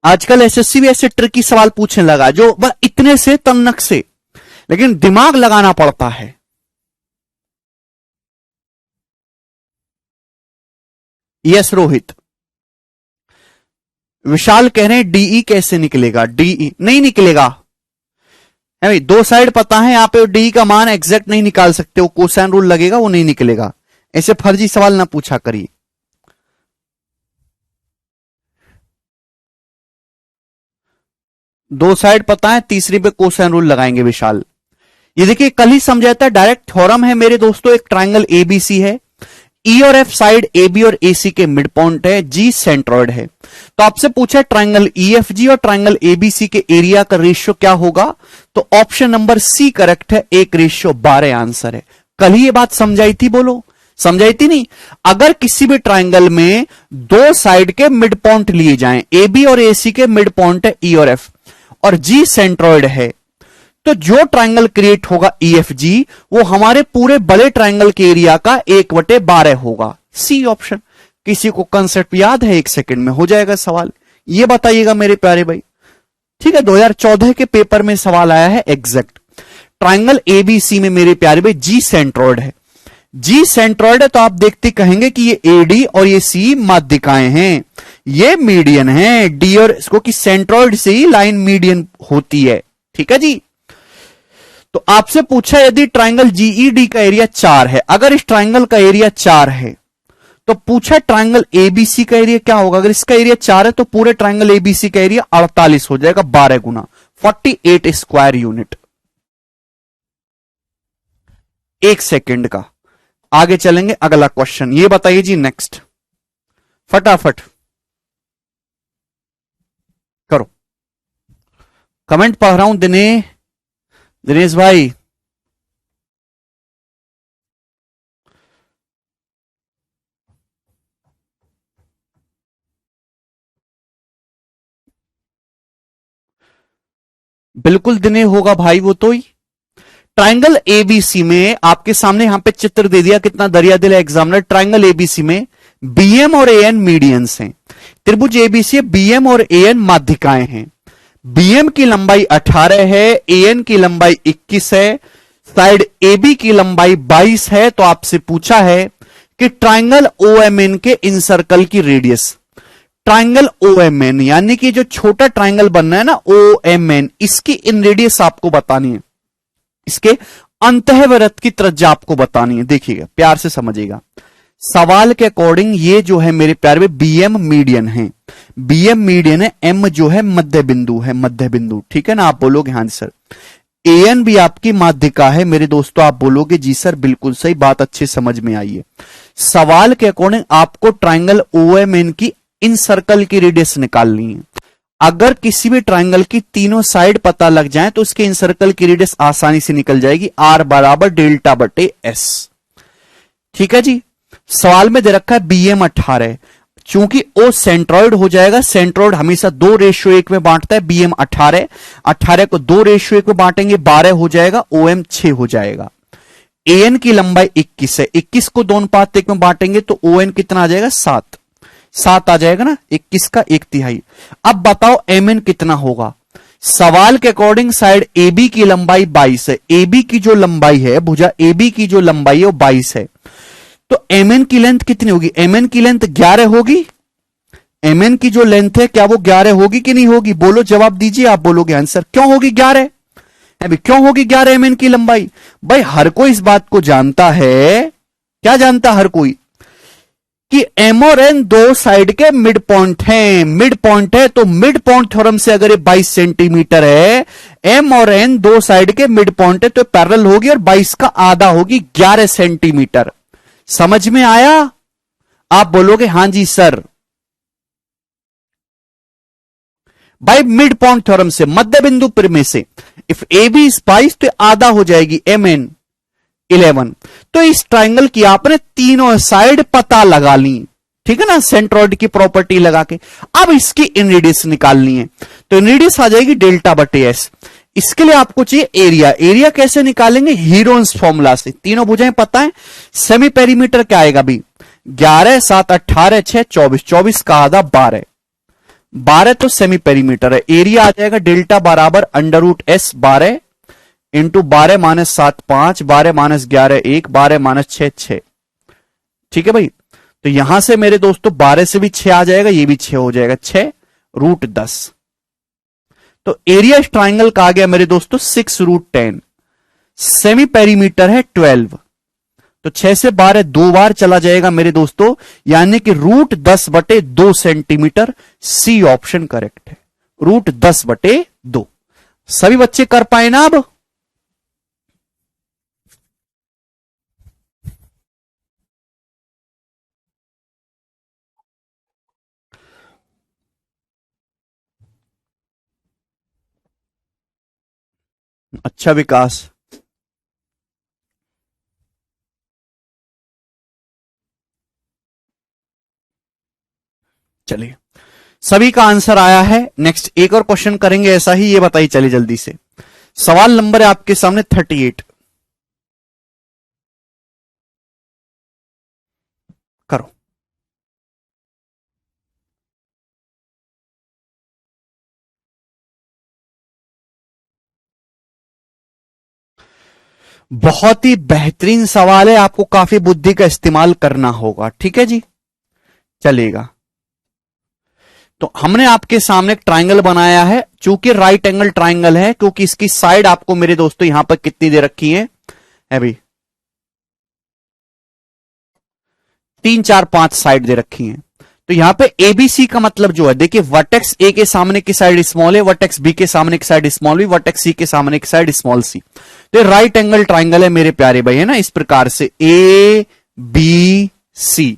आजकल एसएससी भी ऐसे ट्रिकी सवाल पूछने लगा, जो बस इतने से तन्नक से, लेकिन दिमाग लगाना पड़ता है। यस रोहित। विशाल कह रहे हैं डीई कैसे निकलेगा, डीई नहीं निकलेगा है भाई, दो साइड पता है, यहां पे डीई का मान एग्जैक्ट नहीं निकाल सकते, वो कोसाइन रूल लगेगा, वो नहीं निकलेगा। ऐसे फर्जी सवाल ना पूछा करिए। दो साइड पता है, तीसरी पे कोसाइन रूल लगाएंगे विशाल। ये देखिए कल ही समझाता है, डायरेक्ट थ्योरम है मेरे दोस्तों। एक ट्राइंगल एबीसी है, ई और एफ साइड एबी और एसी के मिड पॉइंट है, जी सेंट्रॉइड है। तो आपसे पूछा ट्राइंगल ईएफजी और ट्राइंगल एबीसी के एरिया का रेशियो क्या होगा, तो ऑप्शन नंबर सी करेक्ट है, 1:12 आंसर है। कल ही ये बात समझाई थी, बोलो समझाई थी नहीं। अगर किसी भी ट्राइंगल में दो साइड के मिड पॉइंट लिए जाएं, एबी और एसी के मिड पॉइंट है ई और एफ, और जी सेंट्रॉइड है, तो जो ट्राइंगल क्रिएट होगा ईएफजी, वो हमारे पूरे बड़े ट्राइंगल के एरिया का 1/12 होगा। C option. किसी को कंसेप्ट याद है? 1 सेकंड में हो जाएगा सवाल, ये बताइएगा मेरे प्यारे भाई, ठीक है। 2014 के पेपर में सवाल आया है एग्जैक्ट। ट्राइंगल एबीसी में मेरे प्यारे भाई जी सेंट्रॉइड है, जी सेंट्रॉइड है, तो आप देखते कहेंगे कि ये एडी और ये सी माध्यिकाएं हैं, ये मीडियन है डी और इसको, कि सेंट्रॉइड से ही लाइन मीडियन होती है, ठीक है जी। तो आपसे पूछा यदि ट्राइंगल जीईडी का एरिया 4 है, अगर इस ट्राइंगल का एरिया 4 है, तो पूछा ट्राइंगल एबीसी का एरिया क्या होगा। अगर इसका एरिया 4 है, तो पूरे ट्राइंगल एबीसी का एरिया 48 हो जाएगा, 12 गुना 48 स्क्वायर यूनिट। 1 सेकेंड का। आगे चलेंगे, अगला क्वेश्चन ये बताइए जी, नेक्स्ट फटाफट करो, कमेंट पढ़ रहा हूं। दिनेश भाई, बिल्कुल दिने होगा भाई, वो तो ही। ट्राइंगल एबीसी में आपके सामने यहां पे चित्र दे दिया, कितना दरिया दिल है एग्जामिनर। ट्राइंगल एबीसी में बीएम और एएन मीडियंस हैं, त्रिभुज एबीसी बीएम और एएन माध्यिकाएं हैं। बीएम की लंबाई 18 है, एएन की लंबाई 21 है, साइड एबी की लंबाई 22 है। तो आपसे पूछा है कि ट्राइंगल ओएमएन के इनसर्कल की रेडियस, ट्राइंगल ओएमएन यानी कि जो छोटा ट्राइंगल बनना है ना ओएमएन, इसकी इन रेडियस आपको बतानी है, इसके अंतःवृत्त की त्रिज्या आपको बतानी है। देखिएगा प्यार से समझिएगा, सवाल के अकॉर्डिंग ये जो है मेरे प्यारे में बीएम मीडियन है, बीएम मीडियन है, एम जो है मध्य बिंदु है, मध्य बिंदु, ठीक है ना। आप बोलोगे हाँ जी सर। एएन भी आपकी माध्यिका है मेरे दोस्तों, आप बोलोगे जी सर बिल्कुल सही बात, अच्छे समझ में आई है। सवाल के अकॉर्डिंग आपको ट्राइंगल ओएमएन की इन सर्कल की रेडियस निकालनी है। अगर किसी भी ट्राइंगल की तीनों साइड पता लग जाए तो उसके इन सर्कल की रेडियस आसानी से निकल जाएगी, आर बराबर डेल्टा बटे एस। ठीक है जी। सवाल में दे रखा है BM 18, चूंकि ओ सेंट्रॉइड हो जाएगा, सेंट्रॉइड हमेशा 2:1 में बांटता है, BM 18 को 2:1 में बांटेंगे 12 हो जाएगा, OM 6 हो जाएगा। AN की लंबाई 21 है, 21 को 2:1 में बांटेंगे तो ON कितना आ जाएगा 7 आ जाएगा ना, 21 का 1/3। अब बताओ MN कितना होगा। सवाल के अकॉर्डिंग साइड AB की लंबाई 22 है, AB की जो लंबाई है, भुजा AB की जो लंबाई है वो 22 है, तो MN की लेंथ कितनी होगी, MN की लेंथ 11 होगी। MN की जो लेंथ है क्या वो 11 होगी कि नहीं होगी, बोलो जवाब दीजिए, आप बोलोगे आंसर। क्यों होगी 11, अभी क्यों होगी 11 MN की लंबाई। भाई हर कोई इस बात को जानता है, क्या जानता हर कोई, कि M और N दो साइड के मिड पॉइंट हैं, मिड पॉइंट है, तो मिड पॉइंट थ्योरम से अगर ये 22 सेंटीमीटर है, M और N दो साइड के मिड पॉइंट है, तो पैरेलल होगी और 22 का आधा होगी 11 सेंटीमीटर। समझ में आया, आप बोलोगे हां जी sir. By mid point theorem से, मध्य बिंदु परिमेय से, इफ ए बी इज 22 तो आधा हो जाएगी MN 11। तो इस ट्राइंगल की आपने तीनों साइड पता लगा ली, ठीक है ना, सेंट्रॉइड की प्रॉपर्टी लगा के। अब इसकी इन रेडियस निकालनी है, तो इन रेडियस आ जाएगी डेल्टा बटे एस। इसके लिए आपको चाहिए एरिया। एरिया कैसे निकालेंगे, हीरोन्स फॉर्मूला से। तीनों भुजाएं पता है। सेमी पेरीमीटर क्या आएगा भी, 11 7 18 6 24, 24 का आधा 12, 12 तो सेमी पेरीमीटर है। एरिया आ जाएगा डेल्टा बराबर √S 12 into 12 minus 7 5, 12 minus 11 1, 12 minus 6 6। ठीक है भाई, तो यहां से मेरे दोस्तों 12 से भी 6 आ जाएगा, ये भी 6 हो जाएगा, 6√10। तो एरिया इस ट्राइंगल का आ गया मेरे दोस्तों 6√10। सेमी पेरीमीटर है 12, तो 6 से 12 दो बार चला जाएगा मेरे दोस्तों, यानी कि √10/2 सेंटीमीटर। सी ऑप्शन करेक्ट है, √10/2। सभी बच्चे कर पाए ना अब। अच्छा विकास, चलिए सभी का आंसर आया है। नेक्स्ट एक और क्वेश्चन करेंगे ऐसा ही, ये बताइए चलिए जल्दी से। सवाल नंबर है आपके सामने 38, करो। बहुत ही बेहतरीन सवाल है, आपको काफी बुद्धि का इस्तेमाल करना होगा, ठीक है जी, चलेगा। तो हमने आपके सामने एक ट्राइंगल बनाया है, चूंकि राइट एंगल ट्राइंगल है, क्योंकि इसकी साइड आपको मेरे दोस्तों यहां पर कितनी दे रखी है अभी, 3 4 5 साइड दे रखी हैं। तो यहां पे ABC का मतलब जो है, देखिए वर्टेक्स A के सामने की साइड स्मॉल है, वर्टेक्स B के सामने की साइड स्मॉल भी, वर्टेक्स C के सामने की साइड स्मॉल सी। तो राइट एंगल ट्राइंगल है मेरे प्यारे भाई, है ना, इस प्रकार से ABC।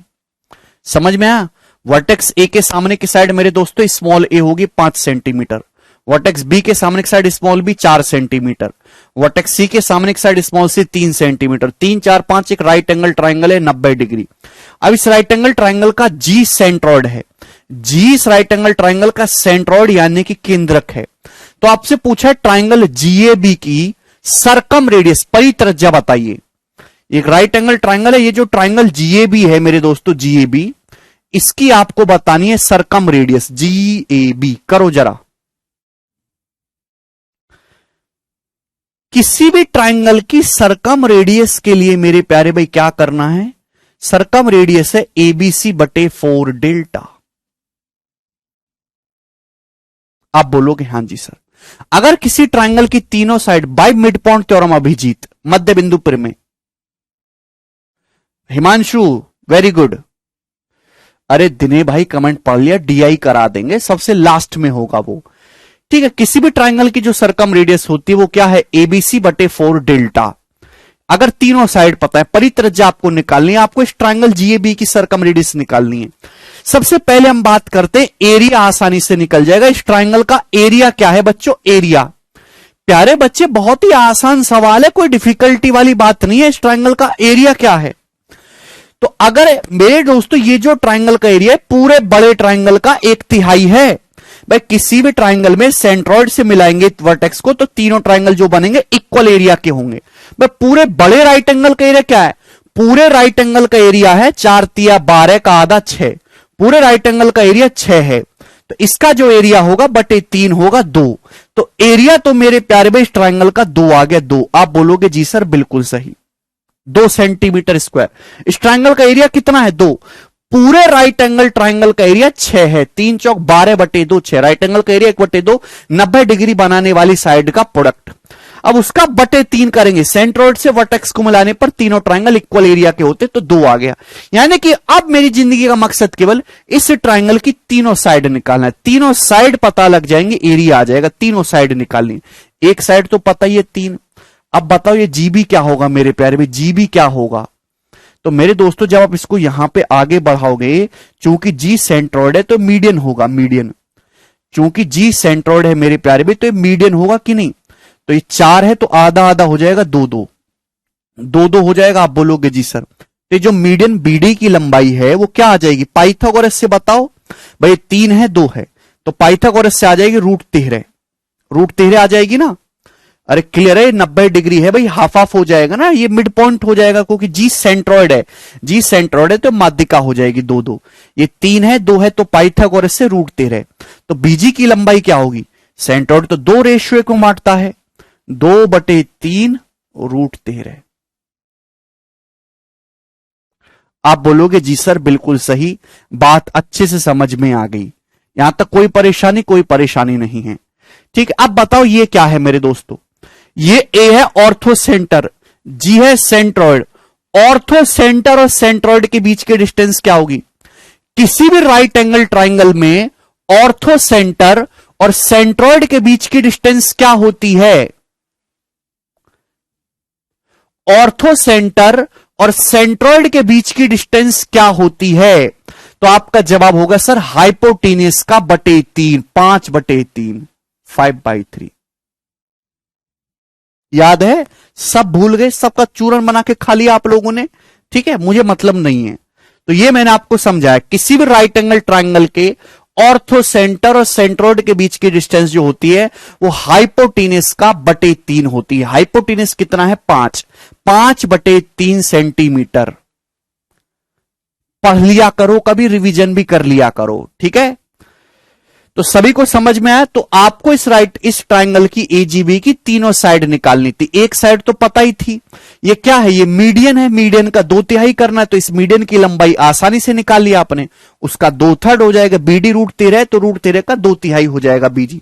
समझ में आया। वर्टेक्स A के सामने की साइड मेरे दोस्तों स्मॉल a होगी 5 सेंटीमीटर, वर्टेक्स B के सामने की side small b 4 centimetre, vertex C के सामने की साइड स्मॉल c 3 सेंटीमीटर। 3 4 5 एक राइट एंगल ट्राइंगल है 90 डिग्री। अब इस राइट एंगल ट्राइंगल का G सेंट्रॉइड है, G इस राइट एंगल ट्राइंगल का सेंट्रॉइड यानी कि केंद्रक है। तो आपसे पूछा है ट्राइंगल GAB की सरकम रेडियस परित्रिज्या बताइए। एक राइट एंगल ट्राइंगल है, ये जो ट्राइंगल GAB है मेरे दोस्तों, GAB, इसकी आपको बतानी है सरकम रेडियस GAB। करो जरा, किसी भी ट्राइंगल की सरकम रेडियस के लिए मेरे प्यारे भाई क्या करना है, सरकम रेडियस है ABC/4 डेल्टा। आप बोलोगे हां जी सर। अगर किसी ट्राइंगल की तीनों side by mid point theorem Abhijeet, मध्य बिंदु परिमेय, हिमांशु वेरी गुड, अरे दिने भाई कमेंट पढ़ लिया, DI करा देंगे, सबसे लास्ट में होगा वो, ठीक है। किसी भी ट्राइंगल की जो सरकम रेडियस होती है वो क्या है, ABC/4 डेल्टा। अगर तीनों साइड पता है, परित्रिज्या आपको निकालनी है, आपको इस ट्राइंगल GAB की सरकम रेडियस निकालनी है। सबसे पहले हम बात करते हैं, एरिया आसानी से निकल जाएगा। इस ट्राइंगल का एरिया क्या है बच्चों, एरिया, प्यारे बच्चे बहुत ही आसान सवाल है, कोई डिफिकल्टी वाली बात नहीं है। इस ट्राइंगल का एरिया क्या है, तो अगर मेरे दोस्तों ये जो ट्राइंगल का एरिया है पूरे बड़े ट्राइंगल का 1/3 है, भाई किसी भी ट्राइंगल में सेंट्रॉइड से मिलाएंगे वर्टेक्स को तो तीनों ट्राइंगल जो बनेंगे इक्वल एरिया के होंगे। भाई पूरे बड़े राइट एंगल का एरिया क्या है? पूरे राइट एंगल का एरिया है 4 तिया 12 का आधा 6, पूरे राइट एंगल का एरिया 6 है, तो इसका जो एरिया होगा बटे 3 होगा 2। तो एरिया तो मेरे प्यारे भाई इस ट्राइंगल का 2 आ गया 2। आप बोलोगे जी सर बिल्कुल सही, 2 सेंटीमीटर स्क्वायर। इस ट्राइंगल का एरिया कितना है? 2। पूरे राइट एंगल ट्राइंगल का एरिया 6 है, 3 चौक 12 बटे 2 6। राइट एंगल का एरिया 1/2 90 डिग्री बनाने वाली साइड का प्रोडक्ट। अब उसका बटे 3 करेंगे, सेंट्रोइड से वर्टेक्स को मिलाने पर तीनों ट्राइंगल इक्वल एरिया के होते तो 2 आ गया। यानी कि अब मेरी जिंदगी का मकसद केवल इस ट्राइंगल की तीनों साइड निकालना है। तीनों साइड पता लग जाएंगे, एरिया आ जाएगा। तीनों साइड निकालनी, एक साइड तो पता ही है 3। अब बताओ ये जीबी क्या होगा मेरे प्यारे भाई, जीबी क्या होगा? तो मेरे दोस्तों जब आप इसको यहां पे आगे बढ़ाओगे, चूंकि जी सेंट्रोइड है तो मीडियन होगा, मीडियन। चूंकि जी सेंट्रोइड है मेरे प्यारे भाई तो ये मीडियन होगा कि नहीं? तो ये 4 है तो आधा आधा हो जाएगा 2-2, 2-2 हो जाएगा। आप बोलोगे जी सर तो जो मीडियन बीडी की लंबाई है वो क्या आ जाएगी? पाइथागोरस से बताओ भाई, 3 है 2 है तो पाइथागोरस से आ जाएगी √13, √13 आ जाएगी ना। अरे क्लियर है, 90 डिग्री है भाई, हाफ हाफ हो जाएगा ना, ये मिड पॉइंट हो जाएगा क्योंकि जी सेंट्रोइड है, जी सेंट्रोइड है तो माध्यिका हो जाएगी 2-2। ये 3 है 2 है तो पाइथागोरस से √13। तो बीजी की लंबाई क्या होगी? सेंट्रोइड तो 2 रेशियो को बांटता है, 2/3 √13। आप बोलोगे जी सर बिल्कुल सही, बात अच्छे से समझ में आ गई, यहां तक कोई परेशानी नहीं है। ठीक, अब बताओ ये क्या है मेरे दोस्तों? ये ए है ऑर्थो सेंटर, जी है सेंट्रोइड। ऑर्थो सेंटर और सेंट्रोइड के बीच की डिस्टेंस क्या होगी? किसी भी राइट एंगल ट्राइंगल में ऑर्थो सेंटर और सेंट्रोइड के बीच की डिस्टेंस क्या होती है? ऑर्थो सेंटर और सेंट्रोइड के बीच की डिस्टेंस क्या होती है? तो आपका जवाब होगा सर हाइपोटेनियस का बटे 3, 5/3, 5/3। याद है? सब भूल गए, सबका चूरन बना के खा लिया आप लोगों ने। ठीक है, मुझे मतलब नहीं है। तो ये मैंने आपको समझाया, किसी भी राइट एंगल ट्राइंगल के ऑर्थो सेंटर और सेंट्रोइड के बीच की डिस्टेंस जो होती है वो हाइपोटेनियस का बटे 3 होती है। हाइपोटेनियस कितना है? 5, 5/3 सेंटीमीटर। पढ़ लिया करो, कभी रिवीजन भी कर लिया करो। ठीक है, तो सभी को समझ में आया? तो आपको इस ट्राइंगल की एजीबी की तीनों साइड निकालनी थी। एक साइड तो पता ही थी, ये क्या है? ये मीडियन है, मीडियन का 2/3 करना है तो इस मीडियन की लंबाई आसानी से निकाल लिया आपने, उसका 2/3 हो जाएगा। बीडी √13 है तो √13 का 2/3 हो जाएगा बीजी।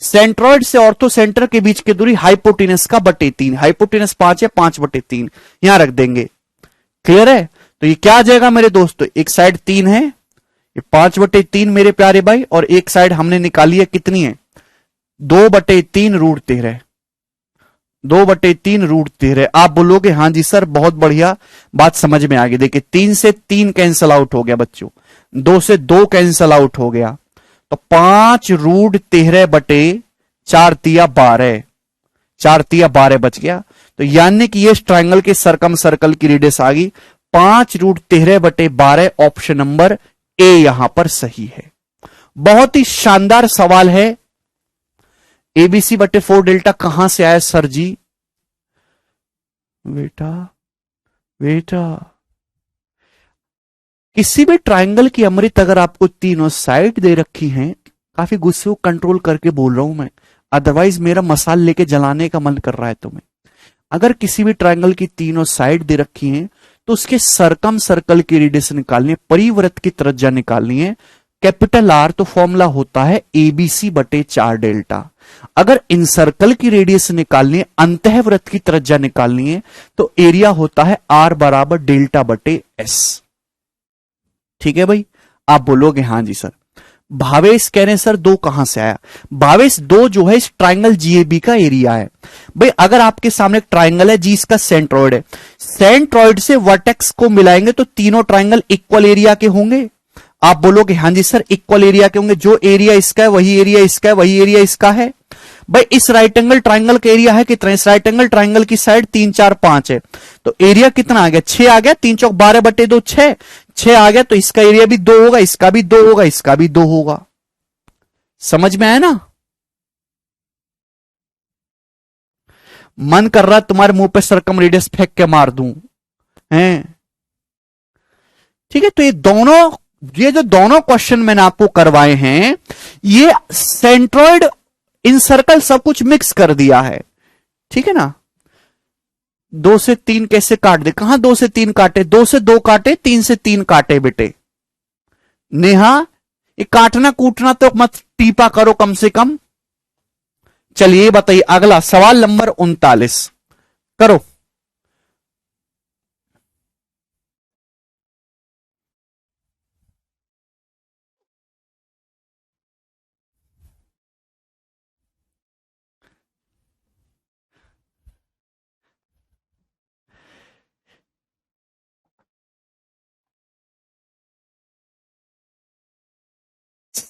सेंट्रोइड से ऑर्थो सेंटर के बीच की दूरी हाइपोटेनस का बटे 3, हाइपोटेनस 5 है, 5/3 यहां रख देंगे। क्लियर है? तो ये क्या आ जाएगा मेरे दोस्तों? एक साइड 3 है, ये 5/3 मेरे प्यारे भाई, और एक साइड हमने निकाली है कितनी है? 2/3 √13, 2/3 √13। आप बोलोगे हाँ जी सर बहुत बढ़िया, बात समझ में आ गई। देखिए 3 से 3 कैंसल आउट हो गया बच्चों, 2 से 2 कैंसल आउट हो गया, तो 5 √13 4 तिया 12, 4 तिया 12 बच गया। तो यानी कि ये ट्राइंगल के सरकम सर्कल की रेडियस आ गई 5 √13/12। ऑप्शन नंबर ए यहां पर सही है। बहुत ही शानदार सवाल है। ABC/4 डेल्टा कहां से आया सर जी? बेटा किसी भी ट्राइंगल की अमृत अगर आपको तीनों साइड दे रखी हैं, काफी गुस्से को कंट्रोल करके बोल रहा हूं मैं, अदरवाइज मेरा मसाल लेके जलाने का मन कर रहा है तुम्हें। अगर किसी भी ट्राइंगल की तीनों साइड दे रखी हैं तो उसके सरकम सर्कल की रेडियस निकालनी है, परिवृत्त की त्रिज्या निकालनी है। कैपिटल R तो फॉर्मूला होता है ABC/4 डेल्टा। अगर इन सर्कल की रेडियस निकालनी है, अंतःवृत्त की त्रिज्या निकालनी है, तो एरिया होता है R = डेल्टा/S। ठीक है भाई? आप बोलोगे हाँ जी सर। भावेश कह रहे हैं सर 2 कहां से आया? भावेश 2 जो है इस ट्राइंगल जीएबी का एरिया है। भाई अगर आपके सामने एक ट्राइंगल है जी, इसका सेंट्रोइड है, सेंट्रोइड से वर्टेक्स को मिलाएंगे तो तीनों ट्राइंगल इक्वल एरिया के होंगे। आप बोलोगे हाँ जी सर इक्वल एरिया के होंगे, जो एरिया इसका है वही एरिया इसका है, वही एरिया इसका है। भाई इस राइट एंगल ट्राइंगल का एरिया है कितना, इस राइट एंगल ट्राइंगल की साइड 3 4 5 है, तो एरिया कितना आ गया 6 आ गया, 3 चौक 12/2 6, 6 आ गया, तो इसका एरिया भी 2 होगा, इसका भी 2 होगा, इसका भी 2 होगा। समझ में आया ना? मन कर रहा है तुम्हारे मुंह पे सरकम रेडियस फेंक के मार दूं हैं? ठीक है, तो ये जो दोनों क्वेश्चन मैंने आपको करवाए हैं, ये सेंट्रॉइड इन सर्कल सब कुछ मिक्स कर दिया है। ठीक है ना? 2 से 3 कैसे काट दे, कहां 2 से 3 काटे, 2 से 2 काटे, 3 से 3 काटे बेटे। नेहा ये काटना कूटना तो मत टीपा करो कम से कम। चलिए बताइए अगला सवाल नंबर 39 करो।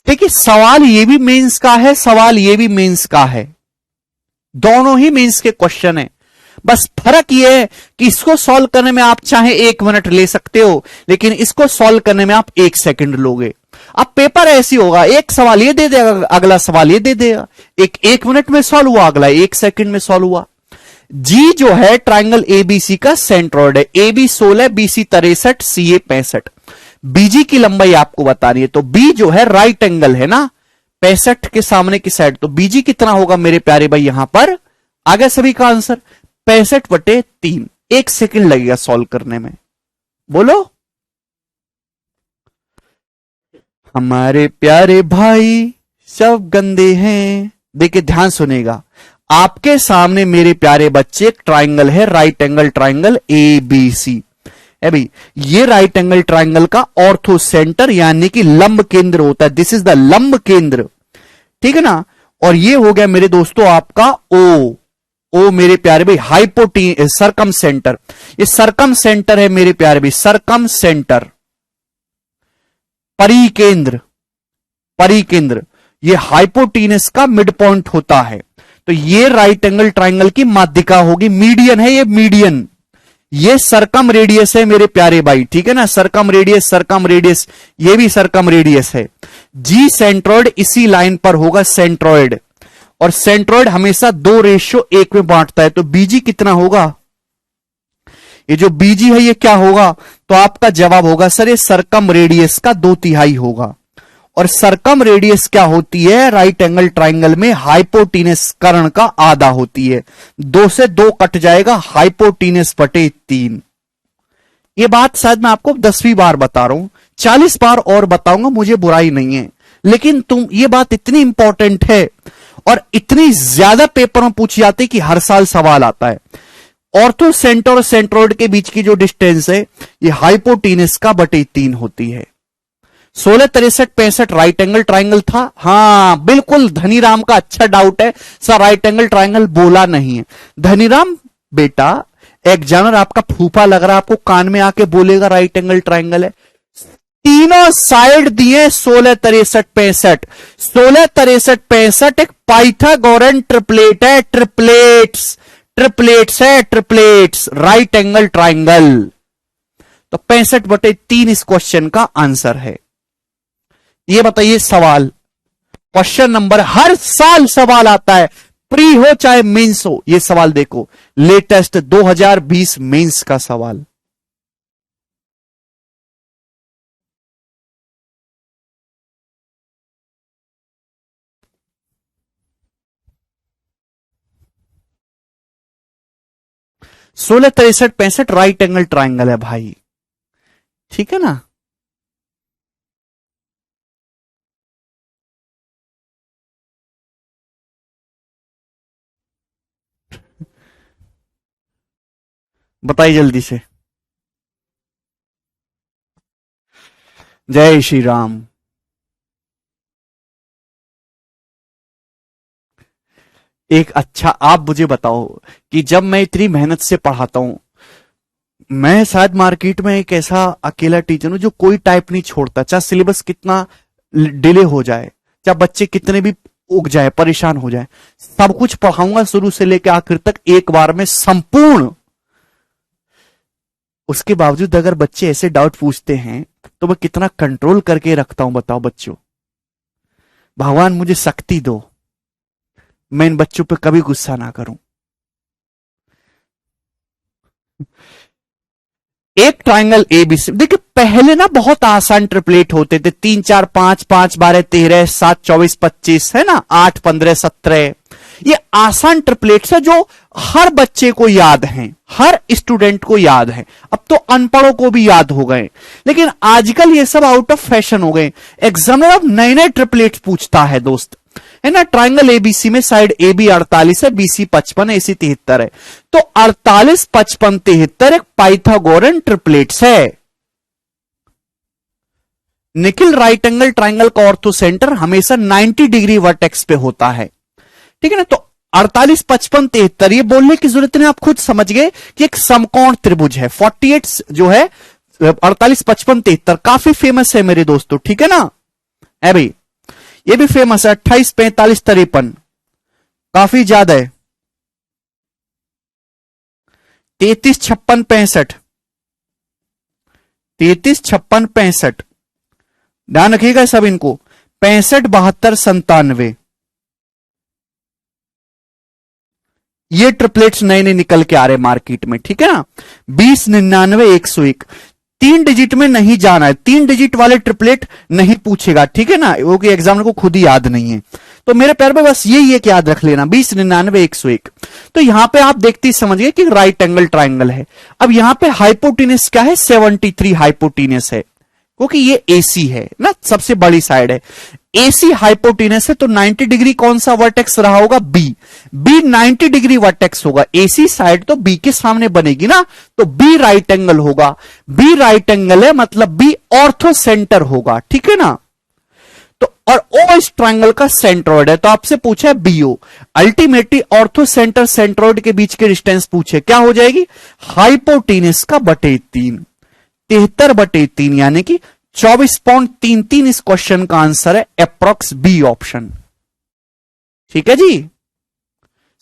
देखिए सवाल ये भी मेंस का है, सवाल ये भी मेंस का है, दोनों ही मेंस के क्वेश्चन है। बस फर्क ये है कि इसको सॉल्व करने में आप चाहे 1 मिनट ले सकते हो, लेकिन इसको सॉल्व करने में आप 1 सेकंड लोगे। अब पेपर ऐसी होगा, एक सवाल ये दे देगा, अगला सवाल ये दे देगा, एक मिनट में सॉल्व हुआ, अगला 1 सेकंड में सॉल्व हुआ। जी जो है ट्राइंगल एबीसी का सेंट्रॉइड है, AB 16, BC 63, CA 65। बीजी की लंबाई आपको बतानी है, तो बी जो है राइट एंगल है ना 65 के सामने की साइड, तो बीजी कितना होगा मेरे प्यारे भाई, यहां पर आ गया सभी का आंसर 65/3। 1 सेकंड लगेगा सॉल्व करने में। बोलो हमारे प्यारे भाई सब गंदे हैं। देखिए ध्यान सुनेगा, आपके सामने मेरे प्यारे बच्चे एक ट्राइंगल है, राइट एंगल ट्राइंगल एबीसी है भाई। ये राइट एंगल ट्राइंगल का ऑर्थो सेंटर यानी कि लंब केंद्र होता है, दिस इज द लंब केंद्र। ठीक है ना? और ये हो गया मेरे दोस्तों आपका ओ मेरे प्यारे भाई हाइपोटी सरकम सेंटर, ये सरकम सेंटर है मेरे प्यारे भाई, सरकम सेंटर परिकेंद्र, परिकेंद्र ये हाइपोटीनस का मिड पॉइंट होता है। तो ये राइट एंगल ट्राइंगल की माध्यिका होगी, मीडियन है ये, मीडियन। ये सरकम रेडियस है मेरे प्यारे भाई, ठीक है ना? सरकम रेडियस, ये भी सरकम रेडियस है। जी सेंट्रॉइड इसी लाइन पर होगा सेंट्रॉइड, और सेंट्रॉइड हमेशा 2:1 में बांटता है, तो बीजी कितना होगा? ये जो बीजी है ये क्या होगा? तो आपका जवाब होगा सर ये सरकम रेडियस का 2/3 होगा। और सरकम रेडियस क्या होती है? राइट एंगल ट्राइंगल में हाइपोटीनस कर्ण का आधा होती है। 2 से 2 कट जाएगा, हाइपोटीनस/3। ये बात शायद मैं आपको 10वीं बार बता रहा हूं, 40 बार और बताऊंगा, मुझे बुराई नहीं है, लेकिन ये बात इतनी इंपॉर्टेंट है और इतनी ज्यादा पेपर में पूछी जाती है कि हर साल सवाल आता है। ऑर्थो सेंटर और सेंट्रॉइड के बीच की जो डिस्टेंस है ये हाइपोटीनस का बटे 3 होती है। 16 63 65 राइट एंगल ट्राइंगल था। हाँ बिल्कुल, धनीराम का अच्छा डाउट है सर राइट एंगल ट्राइंगल बोला नहीं है। धनीराम बेटा एग्जामिनर आपका फूफा लग रहा है, आपको कान में आके बोलेगा राइट एंगल ट्राइंगल है। तीनों साइड दिए 16 63 65, 16 63 65 एक पाइथागोरन ट्रिपलेट है, ट्रिपलेट्स है, ट्रिपलेट्स राइट एंगल ट्राइंगल। तो 65/3 इस क्वेश्चन का आंसर है। ये बताइए सवाल, क्वेश्चन नंबर, हर साल सवाल आता है, प्री हो चाहे मेंस हो। ये सवाल देखो, लेटेस्ट 2020 मेंस का सवाल। सोलह 63 65 राइट एंगल ट्राइंगल है भाई, ठीक है ना? बताइए जल्दी से। जय श्री राम। एक अच्छा आप मुझे बताओ कि जब मैं इतनी मेहनत से पढ़ाता हूं, मैं शायद मार्केट में एक ऐसा अकेला टीचर हूं जो कोई टाइप नहीं छोड़ता, चाहे सिलेबस कितना डिले हो जाए, चाहे बच्चे कितने भी उग जाए, परेशान हो जाए। सब कुछ पढ़ाऊंगा शुरू से लेकर आखिर तक एक बार में संपूर्ण। उसके बावजूद अगर बच्चे ऐसे डाउट पूछते हैं तो मैं कितना कंट्रोल करके रखता हूं, बताओ बच्चों। भगवान मुझे शक्ति दो, मैं इन बच्चों पे कभी गुस्सा ना करूं। एक ट्राइंगल एबीसी, देखिए पहले ना बहुत आसान ट्रिपलेट होते थे, 3 4 5 5 12 13 7 24 25, है ना, 8 15 17। ये आसान ट्रिपलेट्स है जो हर बच्चे को याद हैं, हर स्टूडेंट को याद है। अब तो अनपढ़ों को भी याद हो गए, लेकिन आजकल ये सब आउट ऑफ फैशन हो गए। एग्जामिनर अब नए नए ट्रिपलेट्स पूछता है दोस्त, है ना। ट्राइंगल एबीसी में साइड ए बी 48 है, बीसी 55 है, एसी 73 है। तो 48 55 73 एक पाइथागोरन ट्रिपलेट्स है। निखिल, राइट एंगल ट्राइंगल का ऑर्थो सेंटर हमेशा 90 डिग्री वर्टेक्स पे होता है, ठीक है ना। तो 48 55 73 ये बोलने की जरूरत नहीं, आप खुद समझ गए कि एक समकोण त्रिभुज है। 48 जो है 48 55 73 काफी फेमस है मेरे दोस्तों, ठीक है ना। है भाई, ये भी फेमस है। 28 45 53 काफी ज्यादा है। 33 56 65 33 56 65 ध्यान रखिएगा सब इनको। 65 72 97 ये ट्रिपलेट्स नए नए निकल के आ रहे मार्केट में, ठीक है ना। 20 99 101 3 डिजिट में नहीं जाना है, 3 डिजिट वाले ट्रिपलेट नहीं पूछेगा, ठीक है ना, वो कि एग्जामिनर को खुद ही याद नहीं है। तो मेरे प्यार में बस यही एक याद रख लेना, 20 99 101। तो यहां पे आप देखते ही समझिए कि राइट एंगल ट्राइंगल है। अब यहां पे हाइपोटेनस क्या है, 73 हाइपोटेनस है, क्योंकि ये एसी है ना, सबसे बड़ी साइड है। एसी हाइपोटेनस है तो 90 डिग्री कौन सा वर्टेक्स रहा होगा, बी। बी 90 डिग्री वर्टेक्स होगा, एसी साइड तो बी के सामने बनेगी ना, तो बी राइट एंगल होगा। बी राइट एंगल है मतलब बी ऑर्थो सेंटर होगा, ठीक है ना। तो और ओ इस ट्राइंगल का सेंट्रोइड है, तो आपसे पूछा है BO. Ultimately orthocentre centroid के बीच की डिस्टेंस पूछे, क्या हो जाएगी, हाइपोटेनस का बटे 3, 73/3 यानी कि 24.33 इस क्वेश्चन का आंसर है, अप्रॉक्स बी ऑप्शन, ठीक है जी।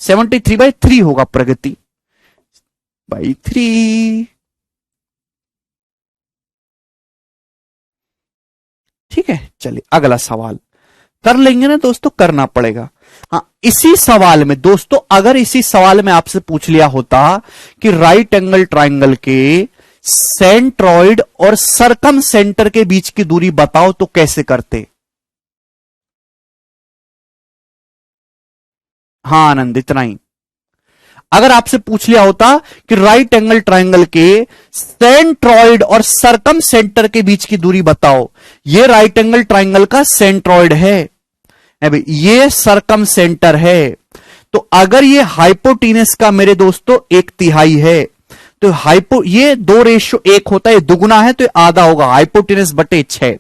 73/3 होगा, प्रगति बाई 3, ठीक है। चलिए अगला सवाल कर लेंगे ना दोस्तों, करना पड़ेगा। हाँ, इसी सवाल में दोस्तों, अगर इसी सवाल में आपसे पूछ लिया होता कि राइट एंगल ट्राइंगल के सेंट्रॉइड और सरकम सेंटर के बीच की दूरी बताओ तो कैसे करते। हाँ आनंद, इतना ही। अगर आपसे पूछ लिया होता कि राइट एंगल ट्राइंगल के सेंट्रॉइड और सरकम सेंटर के बीच की दूरी बताओ, ये राइट एंगल ट्राइंगल का सेंट्रॉइड है, भाई ये सरकम सेंटर है। तो अगर ये हाइपोटेनस का मेरे दोस्तों 1/3 है, तो ये 2:1 होता है, दुगुना है तो आधा होगा, हाइपोटेनस बटे 6।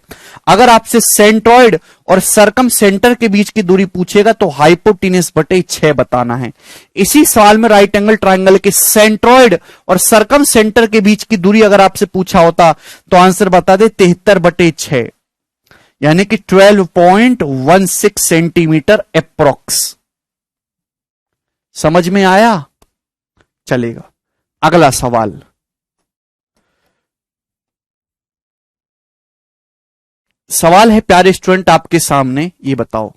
अगर आपसे सेंट्रॉइड और सरकम सेंटर के बीच की दूरी पूछेगा तो हाइपोटेनस बटे 6 बताना है। इसी सवाल में राइट एंगल ट्राइंगल के सेंट्रॉइड और सरकम सेंटर के बीच की दूरी अगर आपसे पूछा होता तो आंसर बता दे 73/6 यानी कि 12.16 सेंटीमीटर अप्रॉक्स। समझ में आया, चलेगा। अगला सवाल, सवाल है प्यारे स्टूडेंट आपके सामने, ये बताओ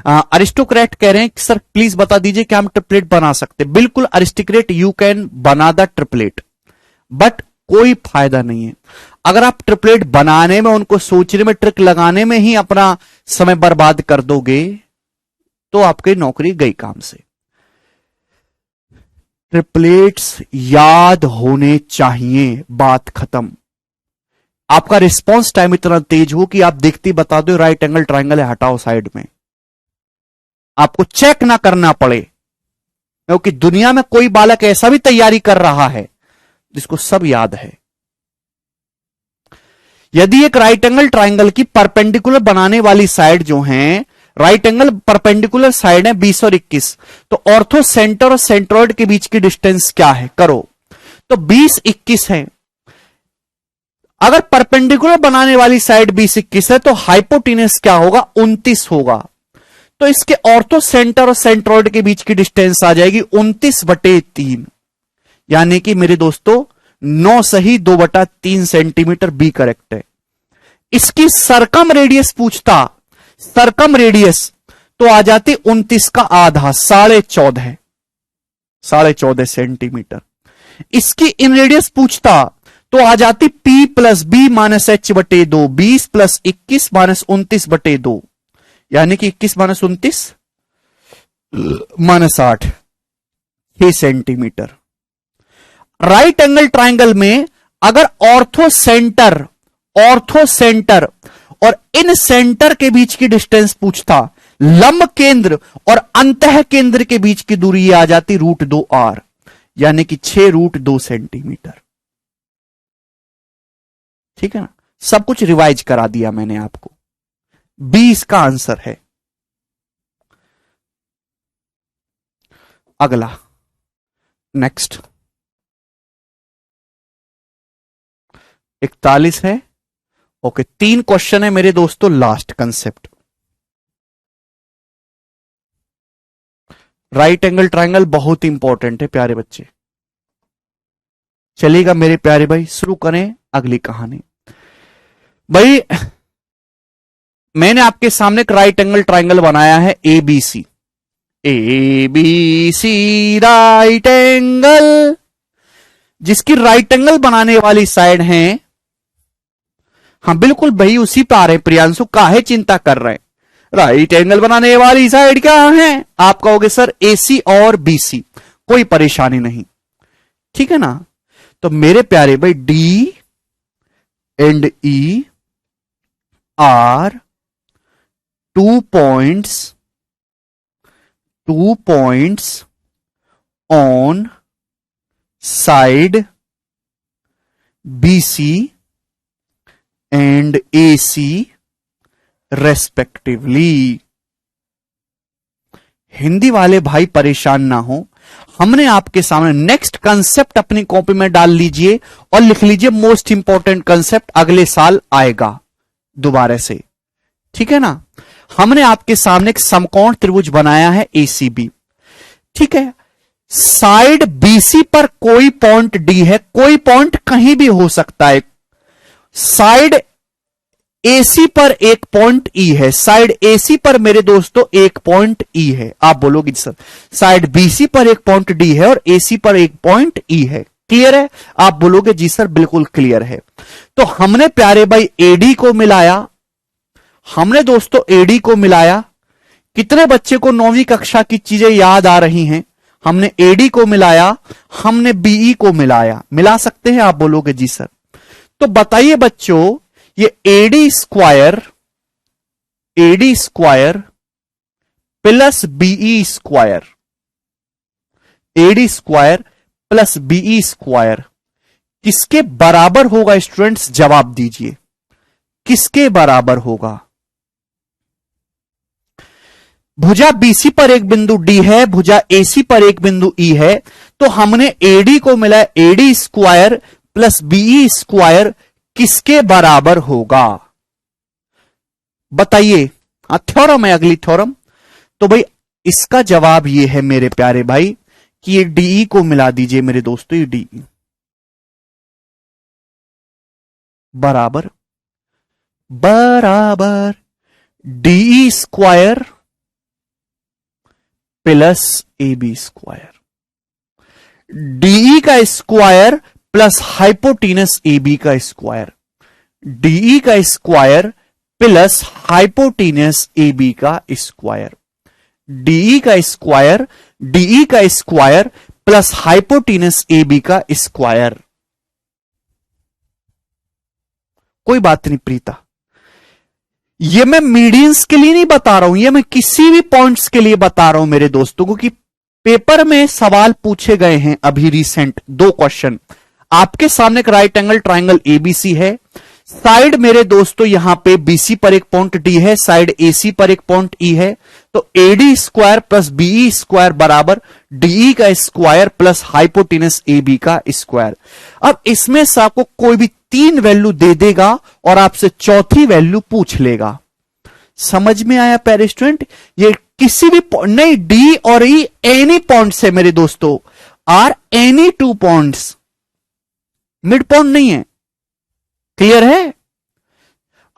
अरिस्टोक्रेट कह रहे हैं कि सर प्लीज बता दीजिए कि हम ट्रिपलेट बना सकते। बिल्कुल अरिस्टोक्रेट, यू कैन बना द ट्रिपलेट, बट कोई फायदा नहीं है। अगर आप ट्रिपलेट बनाने में, उनको सोचने में, ट्रिक लगाने में ही अपना समय बर्बाद कर दोगे तो आपकी नौकरी गई काम से। ट्रिपलेट्स याद होने चाहिए, बात खत्म। आपका रिस्पॉन्स टाइम इतना तेज हो कि आप देखते बता दो राइट एंगल ट्राइंगल है, हटाओ साइड में, आपको चेक ना करना पड़े। क्योंकि दुनिया में कोई बालक ऐसा भी तैयारी कर रहा है जिसको सब याद है। यदि एक राइट एंगल ट्राइंगल की परपेंडिकुलर बनाने वाली साइड जो है, राइट एंगल परपेंडिकुलर साइड है 20 और 21, तो ऑर्थो सेंटर और सेंट्रॉइड के बीच की डिस्टेंस क्या है, करो। तो 20 21 है, अगर परपेंडिकुलर बनाने वाली साइड 20-21 है तो हाइपोटेनस क्या होगा, 29 होगा। तो इसके ऑर्थो सेंटर और सेंट्रोइड के बीच की डिस्टेंस आ जाएगी 29/3, यानी कि मेरे दोस्तों 9 सही 2/3 सेंटीमीटर, बी करेक्ट है। इसकी सरकम रेडियस पूछता, सरकम रेडियस तो आ जाती 29 का आधा, 14.5 सेंटीमीटर। इसकी इन रेडियस पूछता तो आ जाती P + B - H/2, 20 + 21 - 29/2, यानी कि 21 - 29 -8, 6 सेंटीमीटर। राइट एंगल ट्राइंगल में अगर ऑर्थो सेंटर और इन सेंटर के बीच की डिस्टेंस पूछता, लंब केंद्र और अंतः केंद्र के बीच की दूरी आ जाती √2r, यानी कि 6√2 सेंटीमीटर। ठीक है ना, सब कुछ रिवाइज करा दिया मैंने आपको। 20 का आंसर है। अगला नेक्स्ट 41 है। ओके, 3 क्वेश्चन है मेरे दोस्तों, last concept. Right angle triangle बहुत इंपॉर्टेंट है प्यारे बच्चे। चलेगा मेरे प्यारे भाई, शुरू करें अगली कहानी। भाई मैंने आपके सामने एक राइट एंगल ट्रायंगल बनाया है ABC, राइट एंगल, जिसकी राइट एंगल बनाने वाली साइड है, हाँ बिल्कुल भाई उसी पे आ रहे प्रियांशु, काहे चिंता कर रहे हैं। राइट एंगल बनाने वाली साइड क्या है, आप कहोगे सर AC और BC, कोई परेशानी नहीं, ठीक है ना। तो मेरे प्यारे भाई D and E are 2 points on side BC and AC respectively. Hindi वाले भाई परेशान ना हो, हमने आपके सामने नेक्स्ट कंसेप्ट अपनी कॉपी में डाल लीजिए और लिख लीजिए मोस्ट इंपॉर्टेंट कंसेप्ट अगले साल आएगा दोबारा से, ठीक है ना। हमने आपके सामने एक समकोण त्रिभुज बनाया है ACB, ठीक है। साइड BC पर कोई पॉइंट D है, कोई पॉइंट कहीं भी हो सकता है। साइड AC पर एक पॉइंट E है, साइड AC पर मेरे दोस्तों एक पॉइंट E है। आप बोलोगे सर साइड BC पर एक पॉइंट D है और AC पर एक पॉइंट E है, क्लियर है। आप बोलोगे जी सर बिल्कुल क्लियर है। तो हमने प्यारे भाई AD को मिलाया, हमने दोस्तों AD को मिलाया। कितने बच्चे को 9वीं कक्षा की चीजें याद आ रही हैं। हमने AD को मिलाया, हमने BE को मिलाया, मिला सकते हैं, आप बोलोगे जी सर। तो बताइए बच्चों, ये AD square plus BE square, AD square plus BE square किसके बराबर होगा स्टूडेंट्स, जवाब दीजिए, किसके बराबर होगा। भुजा BC पर एक बिंदु D है, भुजा AC पर एक बिंदु E है, तो हमने AD को मिला AD square plus BE square किसके बराबर होगा, बताइए। थ्योरम है, अगली थ्योरम। तो भाई इसका जवाब ये है मेरे प्यारे भाई कि ये DE को मिला दीजिए मेरे दोस्तों, ये DE बराबर DE square plus AB square, DE का स्क्वायर प्लस हाइपोटेनस AB का स्क्वायर, DE का स्क्वायर प्लस हाइपोटेनस AB का स्क्वायर, DE का स्क्वायर प्लस हाइपोटेनस AB का स्क्वायर। कोई बात नहीं प्रीता, ये मैं मीडियंस के लिए नहीं बता रहा हूं, ये मैं किसी भी पॉइंट्स के लिए बता रहा हूं मेरे दोस्तों को, कि पेपर में सवाल पूछे गए हैं अभी रिसेंट 2 क्वेश्चन। आपके सामने एक राइट एंगल ट्राइंगल ABC है, साइड मेरे दोस्तों यहां पे BC पर एक पॉइंट D है, साइड AC पर एक पॉइंट E है। तो AD square plus BE square बराबर डीई का स्क्वायर प्लस हाइपोटेनस एबी का स्क्वायर। अब इसमें से आपको कोई भी 3 वैल्यू दे देगा और आपसे चौथी वैल्यू पूछ लेगा। समझ में आया प्यारे स्टूडेंट? ये किसी भी नहीं, डी और ई एनी पॉइंट्स है मेरे दोस्तों, are any 2 points, midpoint नहीं है। क्लियर है?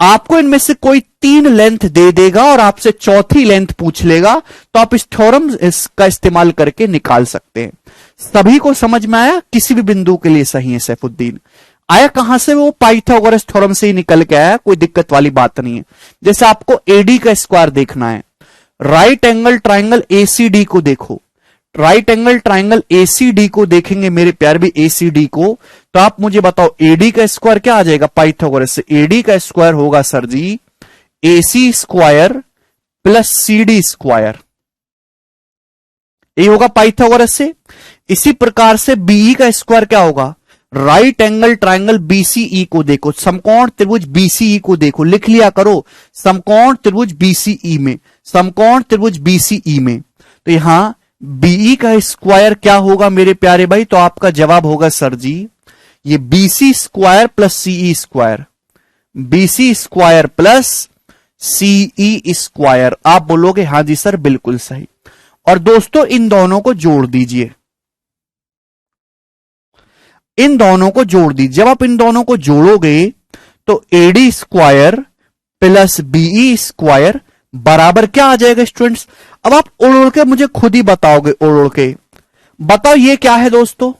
आपको इनमें से कोई 3 लेंथ दे देगा और आपसे चौथी लेंथ पूछ लेगा, तो आप इस थ्योरम का इस्तेमाल करके निकाल सकते हैं। सभी को समझ में आया? किसी भी बिंदु के लिए सही है सैफुद्दीन। आया कहां से? वो पाइथागोरस थ्योरम से ही निकल के आया, कोई दिक्कत वाली बात नहीं है। जैसे आपको एडी का स्क्वायर देखना है, राइट एंगल ट्राइंगल एसीडी को देखो, राइट एंगल ट्राइंगल एसीडी को देखेंगे मेरे प्यारे भी, एसीडी को, तो आप मुझे बताओ एडी का स्क्वायर क्या आ जाएगा पाइथागोरस से? एडी का स्क्वायर होगा सर जी AC square plus CD square, ये होगा पाइथागोरस से। इसी प्रकार से बीई का स्क्वायर क्या होगा? राइट एंगल ट्राइंगल बीसीई को देखो, समकोण त्रिभुज बीसीई को देखो, लिख लिया करो, समकोण त्रिभुज बीसीई में, समकोण त्रिभुज बीसीई में। तो यहां बीई का स्क्वायर क्या होगा मेरे प्यारे भाई? तो आपका जवाब होगा सर जी ये BC square plus CE square, BC square plus CE square. आप बोलोगे हां जी सर बिल्कुल सही। और दोस्तों इन दोनों को जोड़ दीजिए, इन दोनों को जोड़ दीजिए। जब आप इन दोनों को जोड़ोगे तो AD square plus BE square बराबर क्या आ जाएगा स्टूडेंट्स? अब आप उड़ उड़ के मुझे खुद ही बताओगे, उड़ उड़ के बताओ ये क्या है दोस्तों?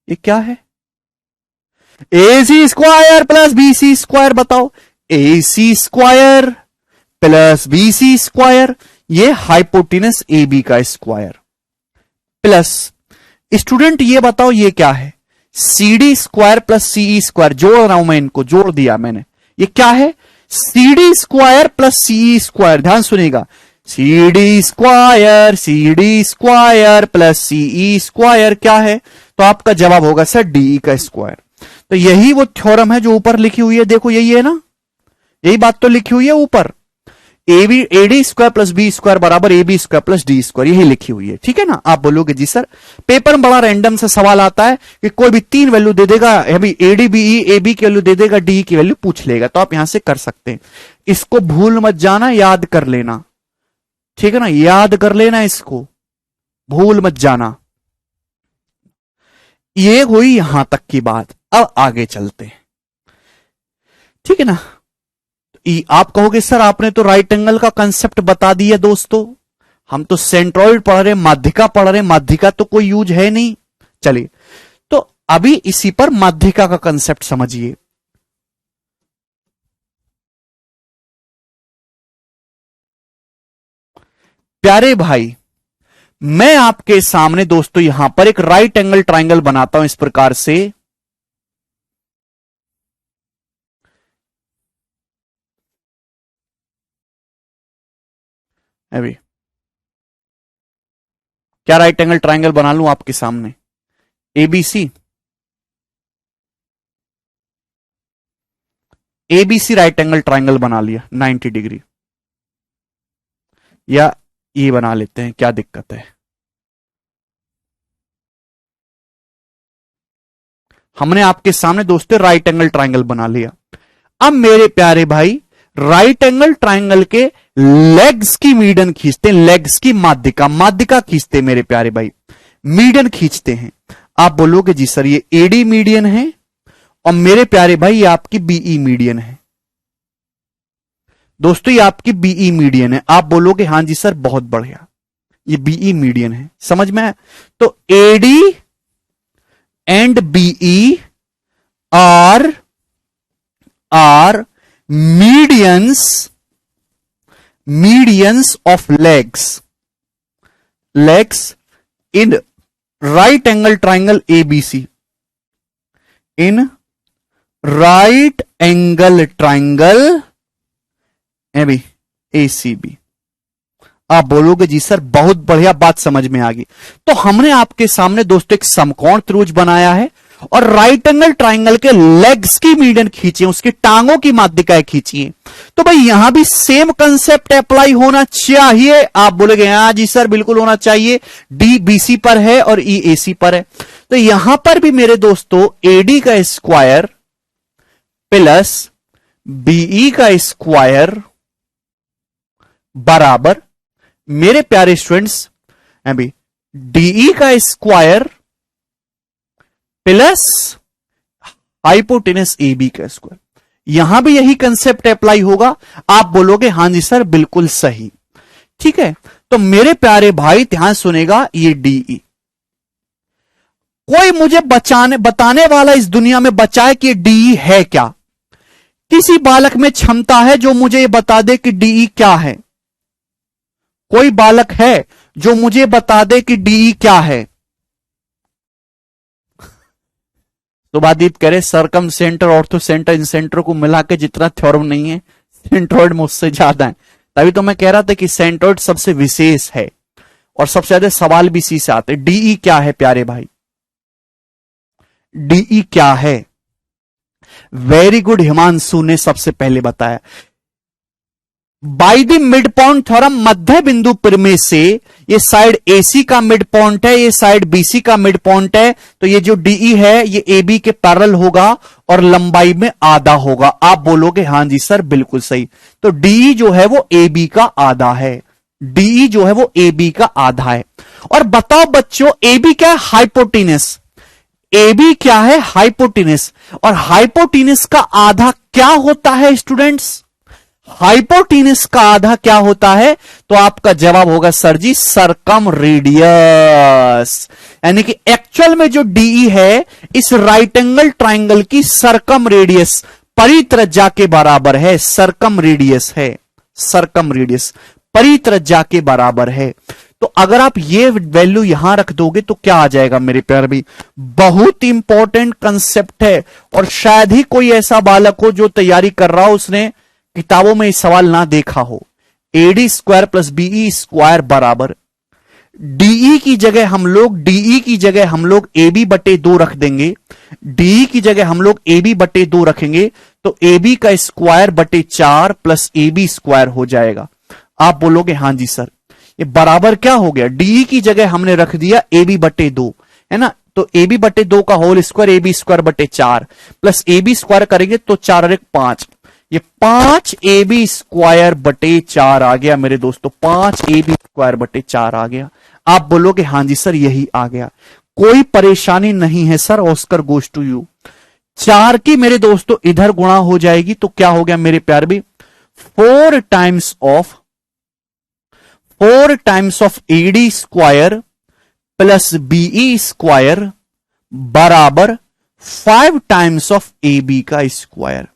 ये क्या है? AC square plus BC square, बताओ AC square plus BC square, ये हाइपोटेनस एबी का स्क्वायर, प्लस स्टूडेंट ये बताओ ये क्या है? CD square plus CE square, जोड़ रहा हूं मैं, इनको जोड़ दिया मैंने। ये क्या है? CD square plus CE square, ध्यान सुनिएगा, CD square plus CE square क्या है? तो आपका जवाब होगा सर डीई का स्क्वायर। तो यही वो थ्योरम है जो ऊपर लिखी हुई है, देखो यही है ना, यही बात तो लिखी हुई है ऊपर, AD square plus B square बराबर A B square plus D square, यही लिखी हुई है। ठीक है ना? आप बोलोगे जी सर पेपर में बड़ा रैंडम से सवाल आता है कि कोई भी 3 वैल्यू दे देगा, अभी एडी बीई ए बी की वैल्यू दे देगा, डी की वैल्यू पूछ लेगा, तो आप यहां से कर सकते हैं। इसको भूल मत जाना, याद कर लेना, ठीक है ना? याद कर लेना, इसको भूल मत जाना। ये हुई यहां तक की बात। अब आगे चलते हैं, ठीक है ना? आप कहोगे सर आपने तो राइट एंगल का कंसेप्ट बता दिया दोस्तों, हम तो सेंट्रॉइड पढ़ रहे, माध्यिका पढ़ रहे, माध्यिका तो कोई यूज है नहीं। चलिए तो अभी इसी पर माध्यिका का कंसेप्ट समझिए। प्यारे भाई मैं आपके सामने दोस्तों यहां पर एक राइट एंगल ट्राइंगल बनाता हूं इस प्रकार से, अभी क्या राइट एंगल ट्राइंगल बना लूं आपके सामने? ABC, ABC right angle triangle बना लिया 90 डिग्री, या ये बना लेते हैं, क्या दिक्कत है? हमने आपके सामने दोस्तों राइट एंगल ट्राइंगल बना लिया। अब मेरे प्यारे भाई राइट एंगल ट्राइंगल के लेग्स की मीडियन खींचते हैं, लेग्स की माध्यिका, माध्यिका खींचते हैं मेरे प्यारे भाई, मीडियन खींचते हैं। आप बोलोगे जी सर ये एडी मीडियन है और मेरे प्यारे भाई ये आपकी बीई मीडियन है। दोस्तों ये आपकी बीई मीडियन है। आप बोलोगे हां जी सर बहुत बढ़िया, ये बीई मीडियन है, समझ में आया? तो AD and BE are medians of legs in right angle triangle ABC, in right angle triangle ACB। आप बोलोगे जी सर बहुत बढ़िया, बात समझ में आ गई। तो हमने आपके सामने दोस्तों एक समकोण त्रिभुज बनाया है और राइट एंगल ट्राइंगल के लेग्स की मीडियन खींचिए, उसकी टांगों की माध्यिकाएं खींचिए। तो भाई यहां भी सेम कंसेप्ट अप्लाई होना चाहिए। आप बोलेंगे हाँ जी सर बिल्कुल होना चाहिए, डी बीसी पर है और ई एसी पर है। तो यहां पर भी मेरे दोस्तों एडी का स्क्वायर प्लस बीई का स्क्वायर बराबर मेरे प्यारे स्टूडेंट्स अभी डीई का square plus hypotenuse A B का स्क्वायर। यहां भी यही कंसेप्ट अप्लाई होगा। आप बोलोगे हां जी सर बिल्कुल सही, ठीक है। तो मेरे प्यारे भाई ध्यान सुनेगा, ये डीई कोई मुझे बताने वाला इस दुनिया में बचाए कि डीई है क्या? किसी बालक में क्षमता है जो मुझे ये बता दे कि डीई क्या है? कोई बालक है जो मुझे बता दे कि डीई क्या है? सुभादीप कह रहे सरकम सेंटर ऑर्थो सेंटर इन सेंटर को मिला के जितना थ्योरम नहीं है सेंट्रोइड मुझसे ज्यादा है। तभी तो मैं कह रहा था कि सेंट्रोइड सबसे विशेष है और सबसे ज्यादा सवाल भी इसी से आते। डीई क्या है प्यारे भाई? डीई क्या है? वेरी गुड, हिमांशु ने सबसे पहले बताया। By the mid point theorem, मध्य बिंदु प्रमेय से ये साइड एसी का मिड पॉइंट है, ये साइड बीसी का मिड पॉइंट है, तो ये जो डीई है ये ए बी के पैरेलल होगा और लंबाई में आधा होगा। आप बोलोगे हां जी सर बिल्कुल सही। तो डीई जो है वो ए बी का आधा है, डीई जो है वो ए बी का आधा है। और बताओ बच्चों ए बी क्या है? हाइपोटेनस। ए बी क्या है? हाइपोटेनस। और हाइपोटेनस का आधा क्या होता है स्टूडेंट्स? हाइपोटेनस का आधा क्या होता है? तो आपका जवाब होगा सर जी सरकम रेडियस। यानी कि एक्चुअल में जो डीई है इस राइट एंगल ट्राइंगल की सरकम रेडियस परित्रज्या के बराबर है। सरकम रेडियस है, सरकम रेडियस परित्रज्या के बराबर है। तो अगर आप ये वैल्यू यहां रख दोगे तो क्या आ जाएगा मेरे प्यारे भाई? बहुत इंपॉर्टेंट कंसेप्ट है और शायद ही कोई ऐसा बालक हो जो तैयारी कर रहा हो उसने किताबों में इस सवाल ना देखा हो। AD square plus BE square बराबर डीई की जगह हम लोग ए बी बटे 2 रख देंगे। डीई की जगह हम लोग ए बी बटे 2 रखेंगे तो ए बी का स्क्वायर बटे 4 प्लस ए बी स्क्वायर हो जाएगा। आप बोलोगे हां जी सर, ये बराबर क्या हो गया? डीई की जगह हमने रख दिया ए बी बटे 2, है ना? तो ए बी बटे 2 का whole square A B square बटे 4 प्लस ए बी स्क्वायर करेंगे तो 4 और 1 5, ये 5 ए बी स्क्वायर बटे 4 आ गया मेरे दोस्तों। 5 ए बी स्क्वायर बटे 4 आ गया। आप बोलोगे हां जी सर यही आ गया, कोई परेशानी नहीं है sir, Oscar goes to you. 4 की मेरे दोस्तों इधर गुणा हो जाएगी तो क्या हो गया मेरे प्यार भी? 4 times of AD square plus BE square बराबर 5 टाइम्स ऑफ ए बी का square.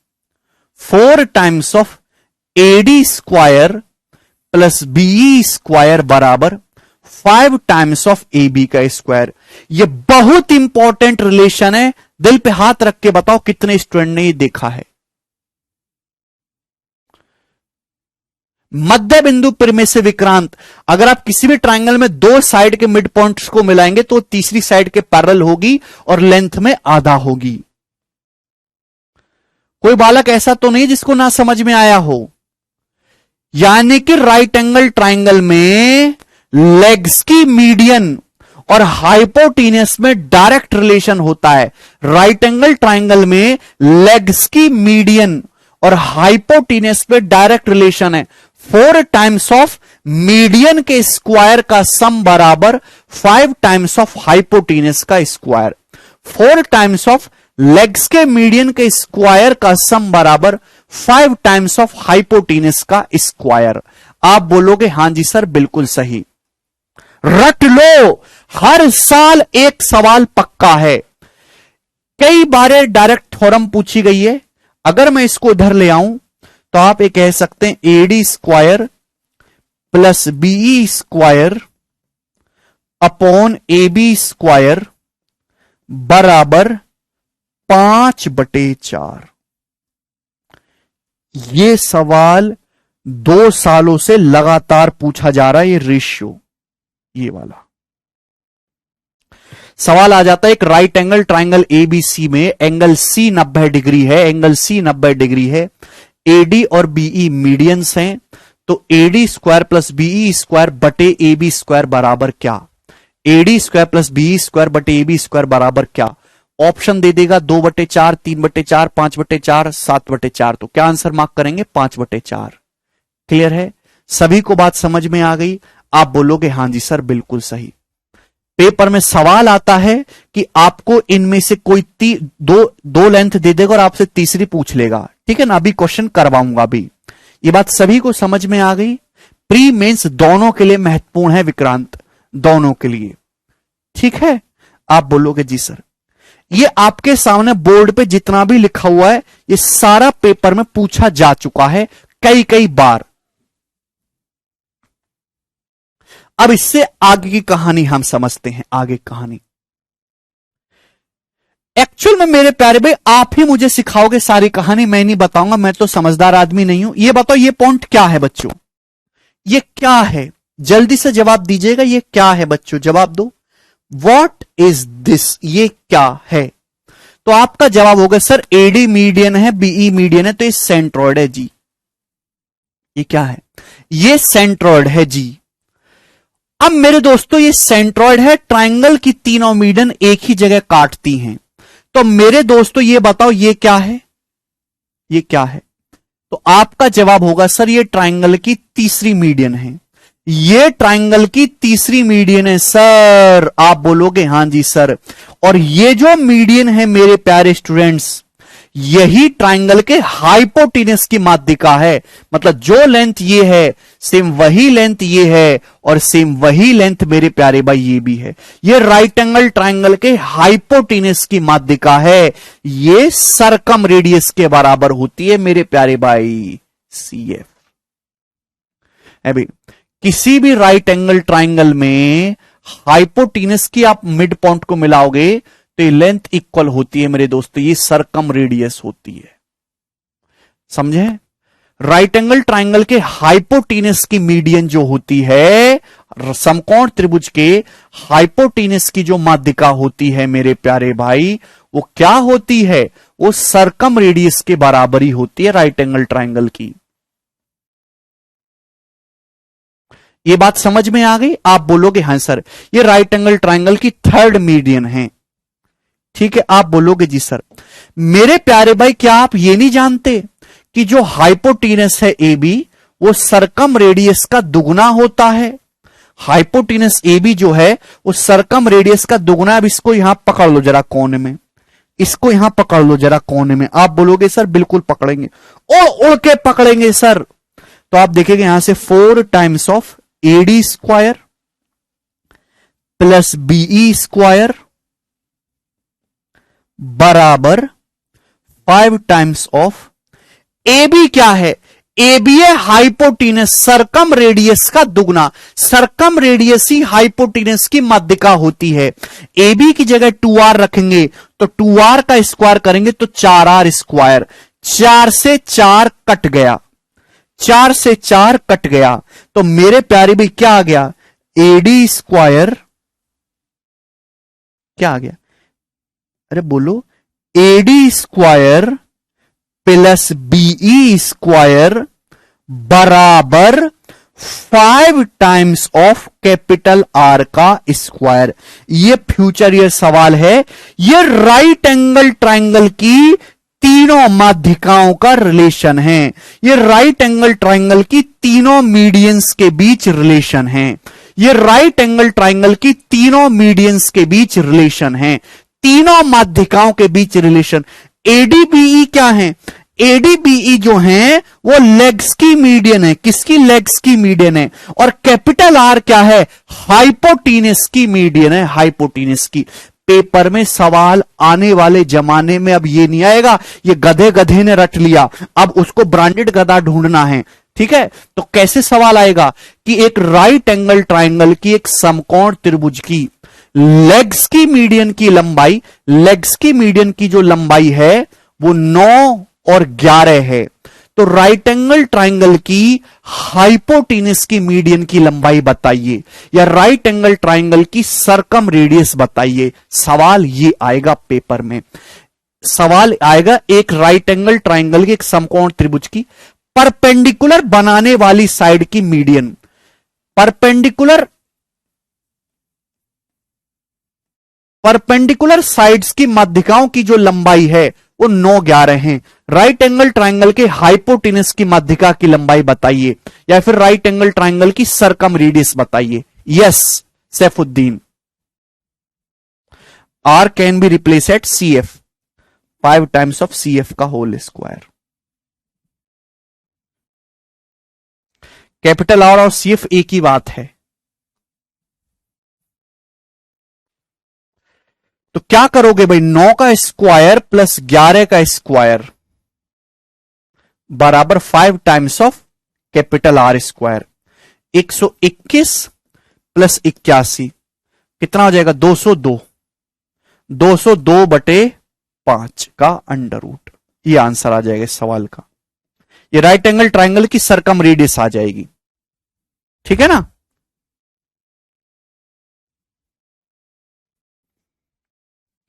4 times of AD square plus BE square बराबर 5 टाइम्स ऑफ ए बी का स्क्वायर। यह बहुत इंपॉर्टेंट रिलेशन है, दिल पे हाथ रख के बताओ कितने स्टूडेंट ने ये देखा है? मध्य बिंदु प्रमेय से विक्रांत, अगर आप किसी भी ट्राइंगल में 2 साइड के मिड पॉइंट्स को मिलाएंगे तो तीसरी साइड के पैरेलल होगी और लेंथ में आधा होगी। कोई बालक ऐसा तो नहीं जिसको ना समझ में आया हो। यानी कि राइट एंगल ट्राइंगल में लेग्स की मीडियन और हाइपोटेनस में डायरेक्ट रिलेशन होता है। राइट एंगल ट्राइंगल में लेग्स की मीडियन और हाइपोटेनस में डायरेक्ट रिलेशन है। 4 टाइम्स ऑफ मीडियन के स्क्वायर का सम बराबर 5 टाइम्स ऑफ हाइपोटेनस का स्क्वायर। 4 टाइम्स ऑफ लेग्स के मीडियन के स्क्वायर का सम बराबर 5 टाइम्स ऑफ हाइपोटेनस का स्क्वायर। आप बोलोगे हां जी सर बिल्कुल सही। रट लो, हर साल एक सवाल पक्का है। कई बार डायरेक्ट थ्योरम पूछी गई है। अगर मैं इसको इधर ले आऊं तो आप ये कह सकते हैं AD square plus BE square upon A B square बराबर 5/4। ये सवाल 2 सालों से लगातार पूछा जा रहा है, ये रेशियो, ये वाला सवाल आ जाता है एक राइट एंगल ट्राइंगल एबीसी में एंगल सी 90 डिग्री है, एंगल सी 90 डिग्री है, एडी और बीई मीडियंस हैं, तो AD square plus BE square बटे एबी स्क्वायर बराबर क्या? AD square plus BE square बटे एबी स्क्वायर बराबर क्या? ऑप्शन दे देगा 2/4, 3/4, 5/4, 7/4। तो क्या आंसर मार्क करेंगे? 5/4। क्लियर है? सभी को बात समझ में आ गई? आप बोलोगे हां जी सर बिल्कुल सही। पेपर में सवाल आता है कि आपको इनमें से कोई दो लेंथ दे देगा और आपसे तीसरी पूछ लेगा, ठीक है ना? अभी क्वेश्चन करवाऊंगा। अभी ये बात सभी को समझ में आ गई? प्री मेंस दोनों के लिए महत्वपूर्ण है विक्रांत, दोनों के लिए, ठीक है? आप बोलोगे जी सर। ये आपके सामने बोर्ड पे जितना भी लिखा हुआ है ये सारा पेपर में पूछा जा चुका है कई कई बार। अब इससे आगे की कहानी हम समझते हैं। आगे कहानी एक्चुअल में मेरे प्यारे भाई आप ही मुझे सिखाओगे सारी कहानी, मैं नहीं बताऊंगा, मैं तो समझदार आदमी नहीं हूं। ये बताओ ये पॉइंट क्या है बच्चों? ये क्या है? जल्दी से जवाब दीजिएगा। ये क्या है बच्चों? जवाब दो। What is this? ये क्या है? तो आपका जवाब होगा सर एडी मीडियन है, बीई मीडियन है, तो ये सेंट्रॉइड है जी। ये क्या है? ये सेंट्रॉइड है जी। अब मेरे दोस्तों ये सेंट्रॉइड है, ट्राइंगल की तीनों मीडियन एक ही जगह काटती हैं। तो मेरे दोस्तों ये बताओ ये क्या है? ये क्या है? तो आपका जवाब होगा सर ये ट्राइंगल की तीसरी मीडियन है। ये ट्राइंगल की तीसरी मीडियन है सर। आप बोलोगे हां जी सर। और ये जो मीडियन है मेरे प्यारे स्टूडेंट्स, यही ट्राइंगल के हाइपोटेनस की माध्यिका है। मतलब जो लेंथ ये है सेम वही लेंथ ये है और सेम वही लेंथ मेरे प्यारे भाई ये भी है। ये राइट एंगल ट्राइंगल के हाइपोटेनस की माध्यिका है। ये सरकम रेडियस के बराबर होती है मेरे प्यारे भाई, CF। अभी किसी भी राइट एंगल ट्राइंगल में हाइपोटेनस की आप मिड पॉइंट को मिलाओगे तो ये लेंथ इक्वल होती है मेरे दोस्तों, ये सरकम रेडियस होती है। समझे? राइट एंगल ट्राइंगल के हाइपोटेनस की मीडियन जो होती है, समकोण त्रिभुज के हाइपोटेनस की जो माध्यिका होती है मेरे प्यारे भाई, वो क्या होती है? वो सरकम रेडियस के बराबर ही होती है राइट एंगल ट्राइंगल की। ये बात समझ में आ गई? आप बोलोगे हां सर ये राइट एंगल ट्राइंगल की थर्ड मीडियन है, ठीक है? आप बोलोगे जी सर। मेरे प्यारे भाई क्या आप ये नहीं जानते कि जो हाइपोटेनस है AB वो सरकम रेडियस का दुगना होता है? हाइपोटेनस AB जो है वो सरकम रेडियस का दुगना। अब इसको यहां पकड़ लो जरा कोने में, इसको यहां पकड़ लो जरा कोने में। आप बोलोगे सर बिल्कुल पकड़ेंगे, उड़ उड़ के पकड़ेंगे सर। तो आप देखेंगे यहां से 4 times of AD square plus BE square बराबर 5 टाइम्स ऑफ AB। क्या है? AB है हाइपोटेनस, सरकम रेडियस का दुगना। सरकम रेडियस ही हाइपोटेनस की माध्यिका होती है। AB की जगह 2R रखेंगे तो 2R का स्क्वायर करेंगे तो 4R स्क्वायर। 4 से 4 कट गया, 4 से 4 कट गया। तो मेरे प्यारे भाई क्या आ गया? AD स्क्वायर क्या आ गया? अरे बोलो, AD square plus BE square बराबर 5 टाइम्स ऑफ कैपिटल R का स्क्वायर। ये फ्यूचर ईयर सवाल है। ये राइट एंगल ट्राइंगल की तीनों माध्यिकाओं का रिलेशन है। ये राइट एंगल ट्राइंगल की तीनों मीडियंस के बीच रिलेशन है। ये राइट एंगल ट्राइंगल की तीनों मीडियंस के बीच रिलेशन है, तीनों माध्यिकाओं के बीच रिलेशन। ADBE क्या है? ADBE जो है वो लेग्स की मीडियन है। किसकी? लेग्स की मीडियन है। और कैपिटल R क्या है? हाइपोटेनस की मीडियन है, हाइपोटेनस की। पेपर में सवाल आने वाले जमाने में अब ये नहीं आएगा ये गधे गधे ने रट लिया, अब उसको ब्रांडेड गधा ढूंढना है, ठीक है? तो कैसे सवाल आएगा कि एक राइट एंगल ट्राइंगल की एक समकोण त्रिभुज की लेग्स की मीडियन की लंबाई, लेग्स की मीडियन की जो लंबाई है वो 9 और 11 है। तो राइट एंगल ट्राइंगल की हाइपोटेनस की मीडियन की लंबाई बताइए, या राइट एंगल ट्राइंगल की सरकम रेडियस बताइए। सवाल ये आएगा पेपर में, सवाल आएगा एक राइट एंगल ट्राइंगल के एक समकोण त्रिभुज की परपेंडिकुलर बनाने वाली साइड की मीडियन, परपेंडिकुलर साइड्स की माध्यिकाओं की जो लंबाई है वो 9, 11 हैं। राइट एंगल ट्राइंगल के हाइपोटेनस की माध्यिका की लंबाई बताइए, या फिर राइट एंगल ट्राइंगल की सरकम रेडियस बताइए। Yes Saifuddin, R can be replace at C F, 5 times of C F का होल स्क्वायर। कैपिटल आर और सी एफ एक ही बात है। तो क्या करोगे भाई, 9 का स्क्वायर प्लस 11 का स्क्वायर बराबर 5 times of capital R square. 121 plus 81 कितना हो जाएगा, 202, 202 बटे 5 का अंडर रूट। ये आंसर आ जाएगा इस सवाल का। ये राइट एंगल ट्राइंगल की सरकम रेडियस आ जाएगी, ठीक है ना।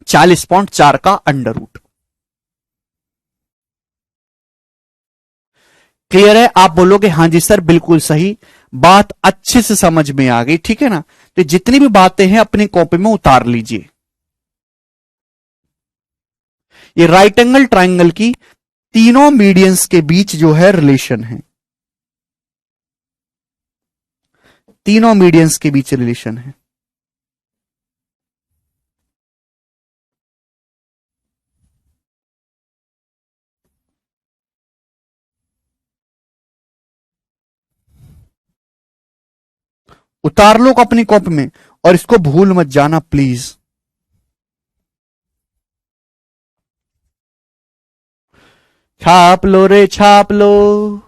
(40.4 का अंडर रूट। क्लियर है? आप बोलोगे हां जी सर बिल्कुल सही, बात अच्छे से समझ में आ गई, ठीक है ना। तो जितनी भी बातें हैं अपनी कॉपी में उतार लीजिए। ये राइट एंगल ट्राइंगल की तीनों मीडियंस के बीच जो है रिलेशन है, तीनों मीडियंस के बीच रिलेशन है। उतार लो अपनी कॉपी में, और इसको भूल मत जाना प्लीज। छाप लो रे छाप लो।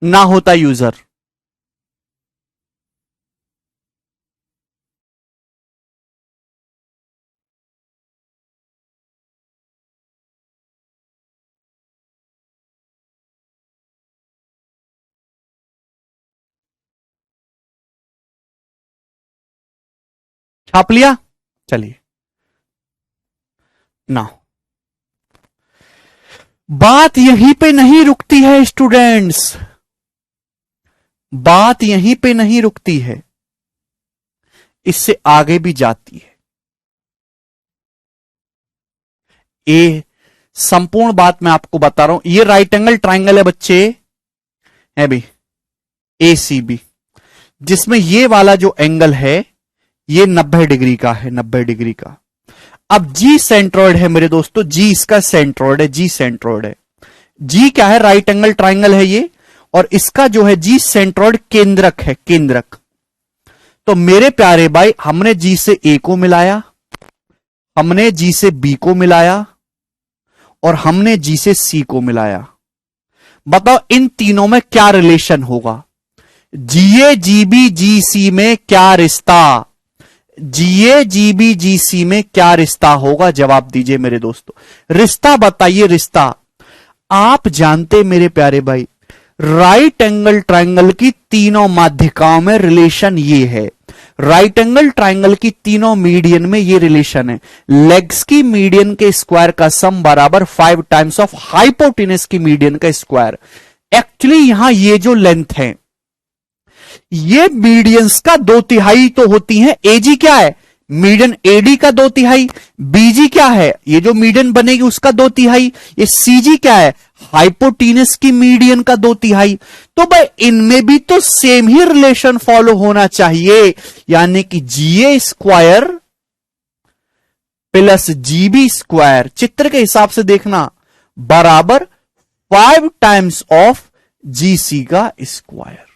ना होता यूजर, छाप लिया, चलिए ना। बात यहीं पे नहीं रुकती है स्टूडेंट्स, बात यहीं पे नहीं रुकती है, इससे आगे भी जाती है। ए संपूर्ण बात मैं आपको बता रहा हूं। ये राइट एंगल ट्राइंगल है बच्चे, है भी ए सी बी, जिसमें ये वाला जो एंगल है ये 90 डिग्री का है, 90 डिग्री का। अब जी सेंट्रोइड है मेरे दोस्तों, जी इसका सेंट्रोइड है, जी सेंट्रोइड है। जी क्या है, राइट एंगल ट्राइंगल है ये, और इसका जो है जी सेंट्रोइड केंद्रक है, केंद्रक। तो मेरे प्यारे भाई हमने जी से ए को मिलाया, हमने जी से बी को मिलाया, और हमने जी से सी को मिलाया। बताओ इन तीनों में क्या रिलेशन होगा, जीए जीबी जी सी में क्या रिश्ता, जीए जीबी जी सी में क्या रिश्ता होगा, जवाब दीजिए मेरे दोस्तों, रिश्ता बताइए, रिश्ता। आप जानते मेरे प्यारे भाई राइट एंगल ट्राइंगल की तीनों माध्यिकाओं में रिलेशन ये है, राइट एंगल ट्राइंगल की तीनों मीडियन में ये रिलेशन है, लेग्स की मीडियन के स्क्वायर का सम बराबर 5 टाइम्स ऑफ हाइपोटेनस की मीडियन का स्क्वायर। एक्चुअली यहां ये जो लेंथ है ये मीडियंस का 2/3 तो होती है। एजी क्या है, मीडियन एडी का 2/3, बीजी क्या है, ये जो मीडियन बनेगी उसका 2/3, ये सीजी क्या है, हाइपोटेनस की मीडियन का 2/3। तो भाई इनमें भी तो सेम ही रिलेशन फॉलो होना चाहिए, यानी कि जीए स्क्वायर प्लस जीबी स्क्वायर, चित्र के हिसाब से देखना, बराबर 5 टाइम्स ऑफ जीसी का स्क्वायर।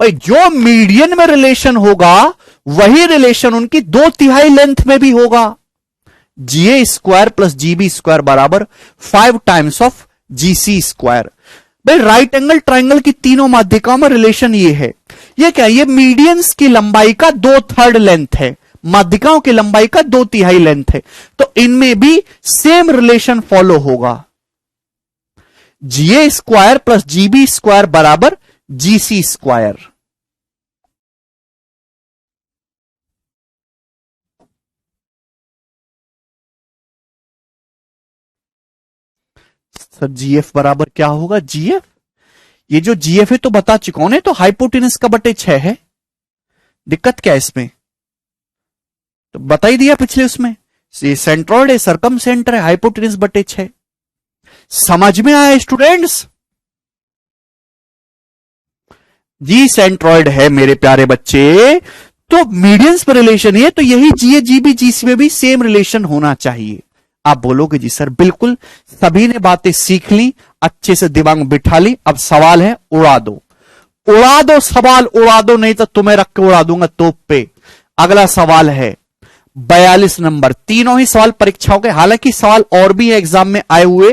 भाई जो मीडियन में रिलेशन होगा वही रिलेशन उनकी 2/3 लेंथ में भी होगा। जीए स्क्वायर प्लस जीबी स्क्वायर बराबर 5 टाइम्स ऑफ जीसी स्क्वायर। भाई राइट एंगल ट्राइंगल की तीनों माध्यिकाओं में रिलेशन ये है। ये क्या है? ये मीडियंस की लंबाई का 2/3 लेंथ है, माध्यिकाओं की लंबाई का 2/3 लेंथ है, तो इनमें भी सेम रिलेशन फॉलो होगा। जीए स्क्वायर प्लस जीबी स्क्वायर बराबर जीसी स्क्वायर। सर जीएफ बराबर क्या होगा? जीएफ, ये जो जीएफ है तो बता चुका हूं, तो हाइपोटेनस का बटे 6 है। दिक्कत क्या है इसमें? तो बता ही दिया पिछले उसमें। ये सेंट्रॉइड है, सरकम सेंटर है, हाइपोटेनस बटे 6। समझ में आया स्टूडेंट्स? जी सेंट्रॉइड है मेरे प्यारे बच्चे, तो मीडियंस पर रिलेशन है, तो यही जीए जीबी जीसी में भी सेम रिलेशन होना चाहिए। आप बोलोगे जी सर बिल्कुल, सभी ने बातें सीख ली, अच्छे से दिमाग में बिठा ली, अब सवाल है उड़ा दो, उड़ा दो सवाल, उड़ा दो, नहीं तो तुम्हें रख के उड़ा दूंगा तोप पे। अगला सवाल है 42 नंबर, तीनों ही सवाल परीक्षाओं के, हालांकि सवाल और भी है एग्जाम में आए हुए,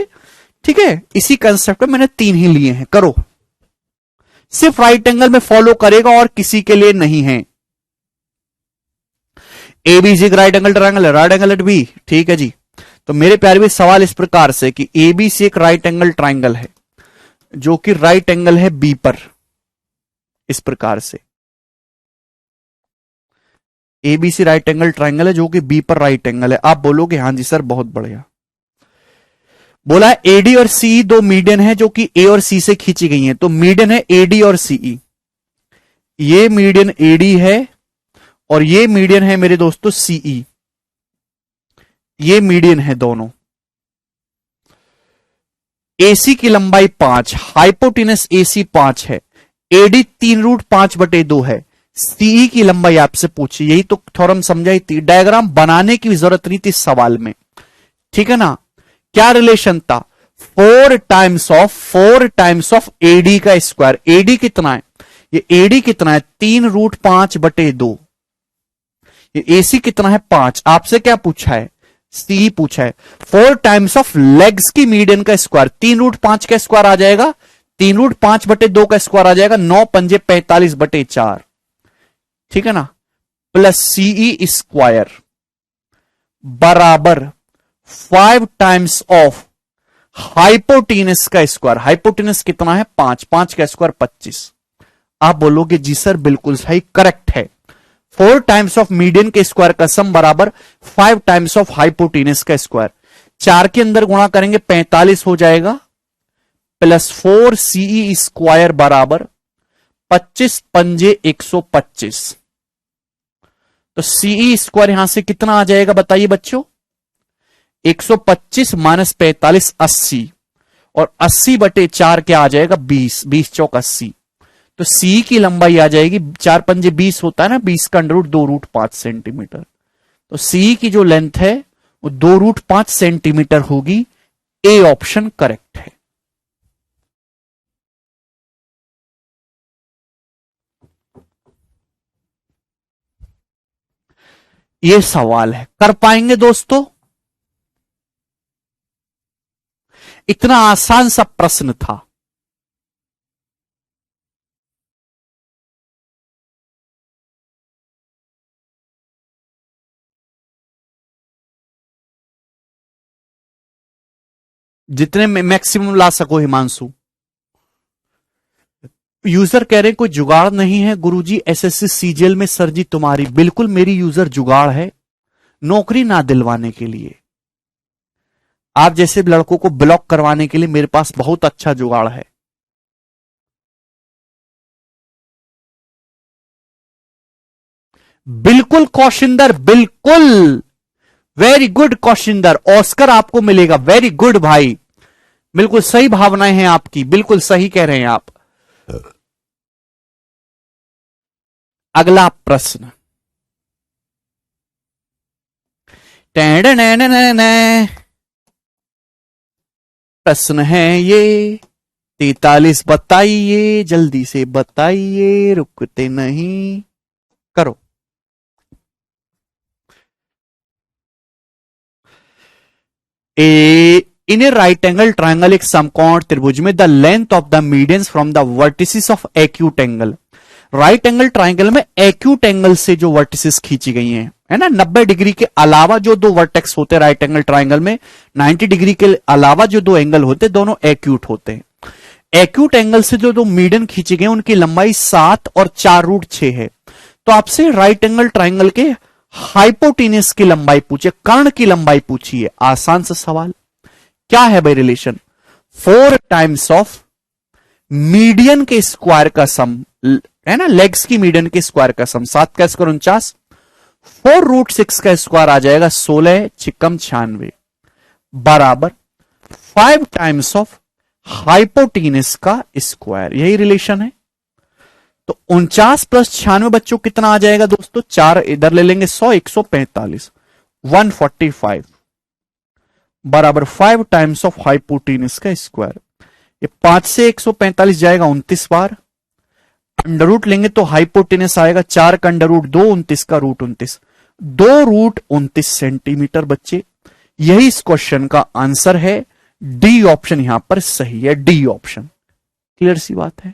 ठीक है, इसी कंसेप्ट में मैंने 3 ही लिए हैं। करो, सिर्फ राइट एंगल में फॉलो करेगा और किसी के लिए नहीं है। एबीसी का राइट एंगल ट्रायंगल है, राइट एंगल एट बी, ठीक है जी। तो मेरे प्यारे भी सवाल इस प्रकार से कि एबीसी एक राइट एंगल ट्रायंगल है जो कि राइट एंगल है बी पर, इस प्रकार से एबीसी राइट एंगल ट्रायंगल है जो कि बी पर राइट एंगल है। आप बोलोगे हां जी सर बहुत बढ़िया। बोला है एडी और सीई दो मीडियन है जो कि ए और सी से खींची गई हैं, तो मीडियन है एडी और सीई, ये मीडियन एडी है और ये मीडियन है मेरे दोस्तों सीई, ये मीडियन है दोनों। एसी की लंबाई 5, हाइपोटेनस एसी 5 है, एडी 3√5/2 है, सीई की लंबाई आपसे पूछी, यही तो थ्योरम समझाई थी, डायग्राम बनाने की जरूरत नहीं थी सवाल में, ठीक है ना। क्या रिलेशन था? 4 टाइम्स ऑफ एडी का स्क्वायर। एडी कितना है? ये एडी कितना है? 3√5/2। ये एसी कितना है? 5। आपसे क्या पूछा है? सी पूछा है। 4 टाइम्स ऑफ लेग्स की मीडियन का स्क्वायर, 3√5 का स्क्वायर आ जाएगा, 3√5/2 का स्क्वायर आ जाएगा, 9 पंजे 45/4, ठीक है ना, प्लस सीई स्क्वायर बराबर 5 टाइम्स ऑफ हाइपोटेनस का स्क्वायर। हाइपोटेनस कितना है? 5, 5 का स्क्वायर 25। आप बोलोगे जी सर बिल्कुल सही, करेक्ट है। 4 टाइम्स ऑफ मीडियन के स्क्वायर का सम बराबर 5 टाइम्स ऑफ हाइपोटेनस का स्क्वायर। 4 के अंदर गुणा करेंगे 45 हो जाएगा, प्लस 4 सीई स्क्वायर बराबर 25 पंजे 125। तो सीई स्क्वायर यहां से कितना आ जाएगा बताइए बच्चों? 125 माइनस 45 80, और 80/4 क्या आ जाएगा? 20, 20 चौक 80। तो सी की लंबाई आ जाएगी, 4 पंजे 20 होता है ना, 20 का अंडर रूट 2√5 सेंटीमीटर। तो सी की जो लेंथ है वो 2√5 सेंटीमीटर होगी। ए ऑप्शन करेक्ट है। ये सवाल है, कर पाएंगे दोस्तों? इतना आसान सा प्रश्न था। जितने में मैक्सिमम ला सको हिमांशु। यूजर कह रहे कोई जुगाड़ नहीं है गुरुजी एसएससी सीजीएल में? सर जी तुम्हारी, बिल्कुल मेरी यूजर जुगाड़ है नौकरी ना दिलवाने के लिए। आप जैसे लड़कों को ब्लॉक करवाने के लिए मेरे पास बहुत अच्छा जुगाड़ है। बिल्कुल कौशिंदर, बिल्कुल, वेरी गुड कौशिंदर, ऑस्कर आपको मिलेगा, वेरी गुड भाई, बिल्कुल सही भावनाएं हैं आपकी, बिल्कुल सही कह रहे हैं आप। अगला प्रश्न, प्रश्न है ये 43, बताइए जल्दी से बताइए, रुकते नहीं, करो। ए इन ए राइट एंगल ट्राइंगल, एक समकोण त्रिभुज में the length of the medians from the vertices of acute angle, right angle triangle में एक्यूट एंगल से जो वर्टिसेस खींची गई हैं, है ना, 90 डिग्री के अलावा जो दो वर्टेक्स होते हैं राइट एंगल ट्राइंगल में, 90 डिग्री के अलावा जो दो एंगल होते हैं दोनों एक्यूट होते हैं। एक्यूट एंगल से जो दो मीडियन खींची गई उनकी लंबाई 7 और 4√6 है। तो आपसे राइट एंगल ट्राइंगल के हाइपोटेनस की लंबाई पूछे, कर्ण की लंबाई पूछी है, आसान सा सवाल। क्या है भाई रिलेशन? 4 टाइम्स ऑफ मीडियन के स्क्वायर का सम, है ना, लेग्स की मीडियन के स्क्वायर का सम, 7 का स्क्वायर 49, 4√6 का स्क्वायर आ जाएगा 16 छिकम 96 बराबर 5 टाइम्स ऑफ हाइपोटेनस का स्क्वायर। यही रिलेशन है। तो 49 प्लस 96 बच्चों कितना आ जाएगा दोस्तों? 4 इधर ले लेंगे, 100, 145, 145 बराबर 5 टाइम्स ऑफ हाइपोटेनस का स्क्वायर। ये 5 से 145 जाएगा 29 बार, अंडर रूट लेंगे तो हाइपोटेनस आएगा 4 का अंडर रूट 2, 29 का रूट 29, 2√29 सेंटीमीटर। बच्चे यही इस क्वेश्चन का आंसर है। डी ऑप्शन यहां पर सही है, डी ऑप्शन। क्लियर सी बात है।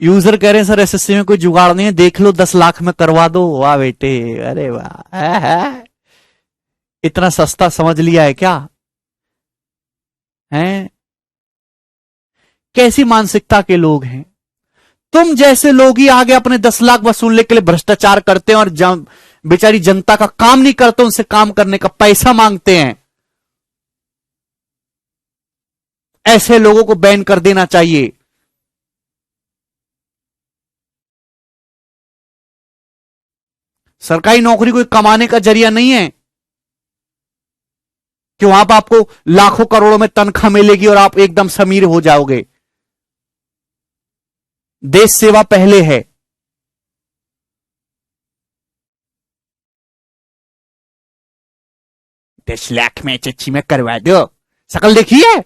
यूजर कह रहे हैं सर एसएससी में कोई जुगाड़ नहीं है, देख लो 10 लाख में करवा दो। वाह बेटे, अरे वाह, इतना सस्ता समझ लिया है क्या? हैं? कैसी मानसिकता के लोग हैं? तुम जैसे लोग ही आगे अपने 10 लाख वसूलने के लिए भ्रष्टाचार करते हैं और बेचारी जनता का काम नहीं करते, उनसे काम करने का पैसा मांगते हैं। ऐसे लोगों को बैन कर देना चाहिए। सरकारी नौकरी कोई कमाने का जरिया नहीं है कि वहां पर आपको लाखों करोड़ों में तनख्वाह मिलेगी और आप एकदम समीर हो जाओगे। देश सेवा पहले है। 10 लाख में चच्ची में करवा दो, शकल देखिए।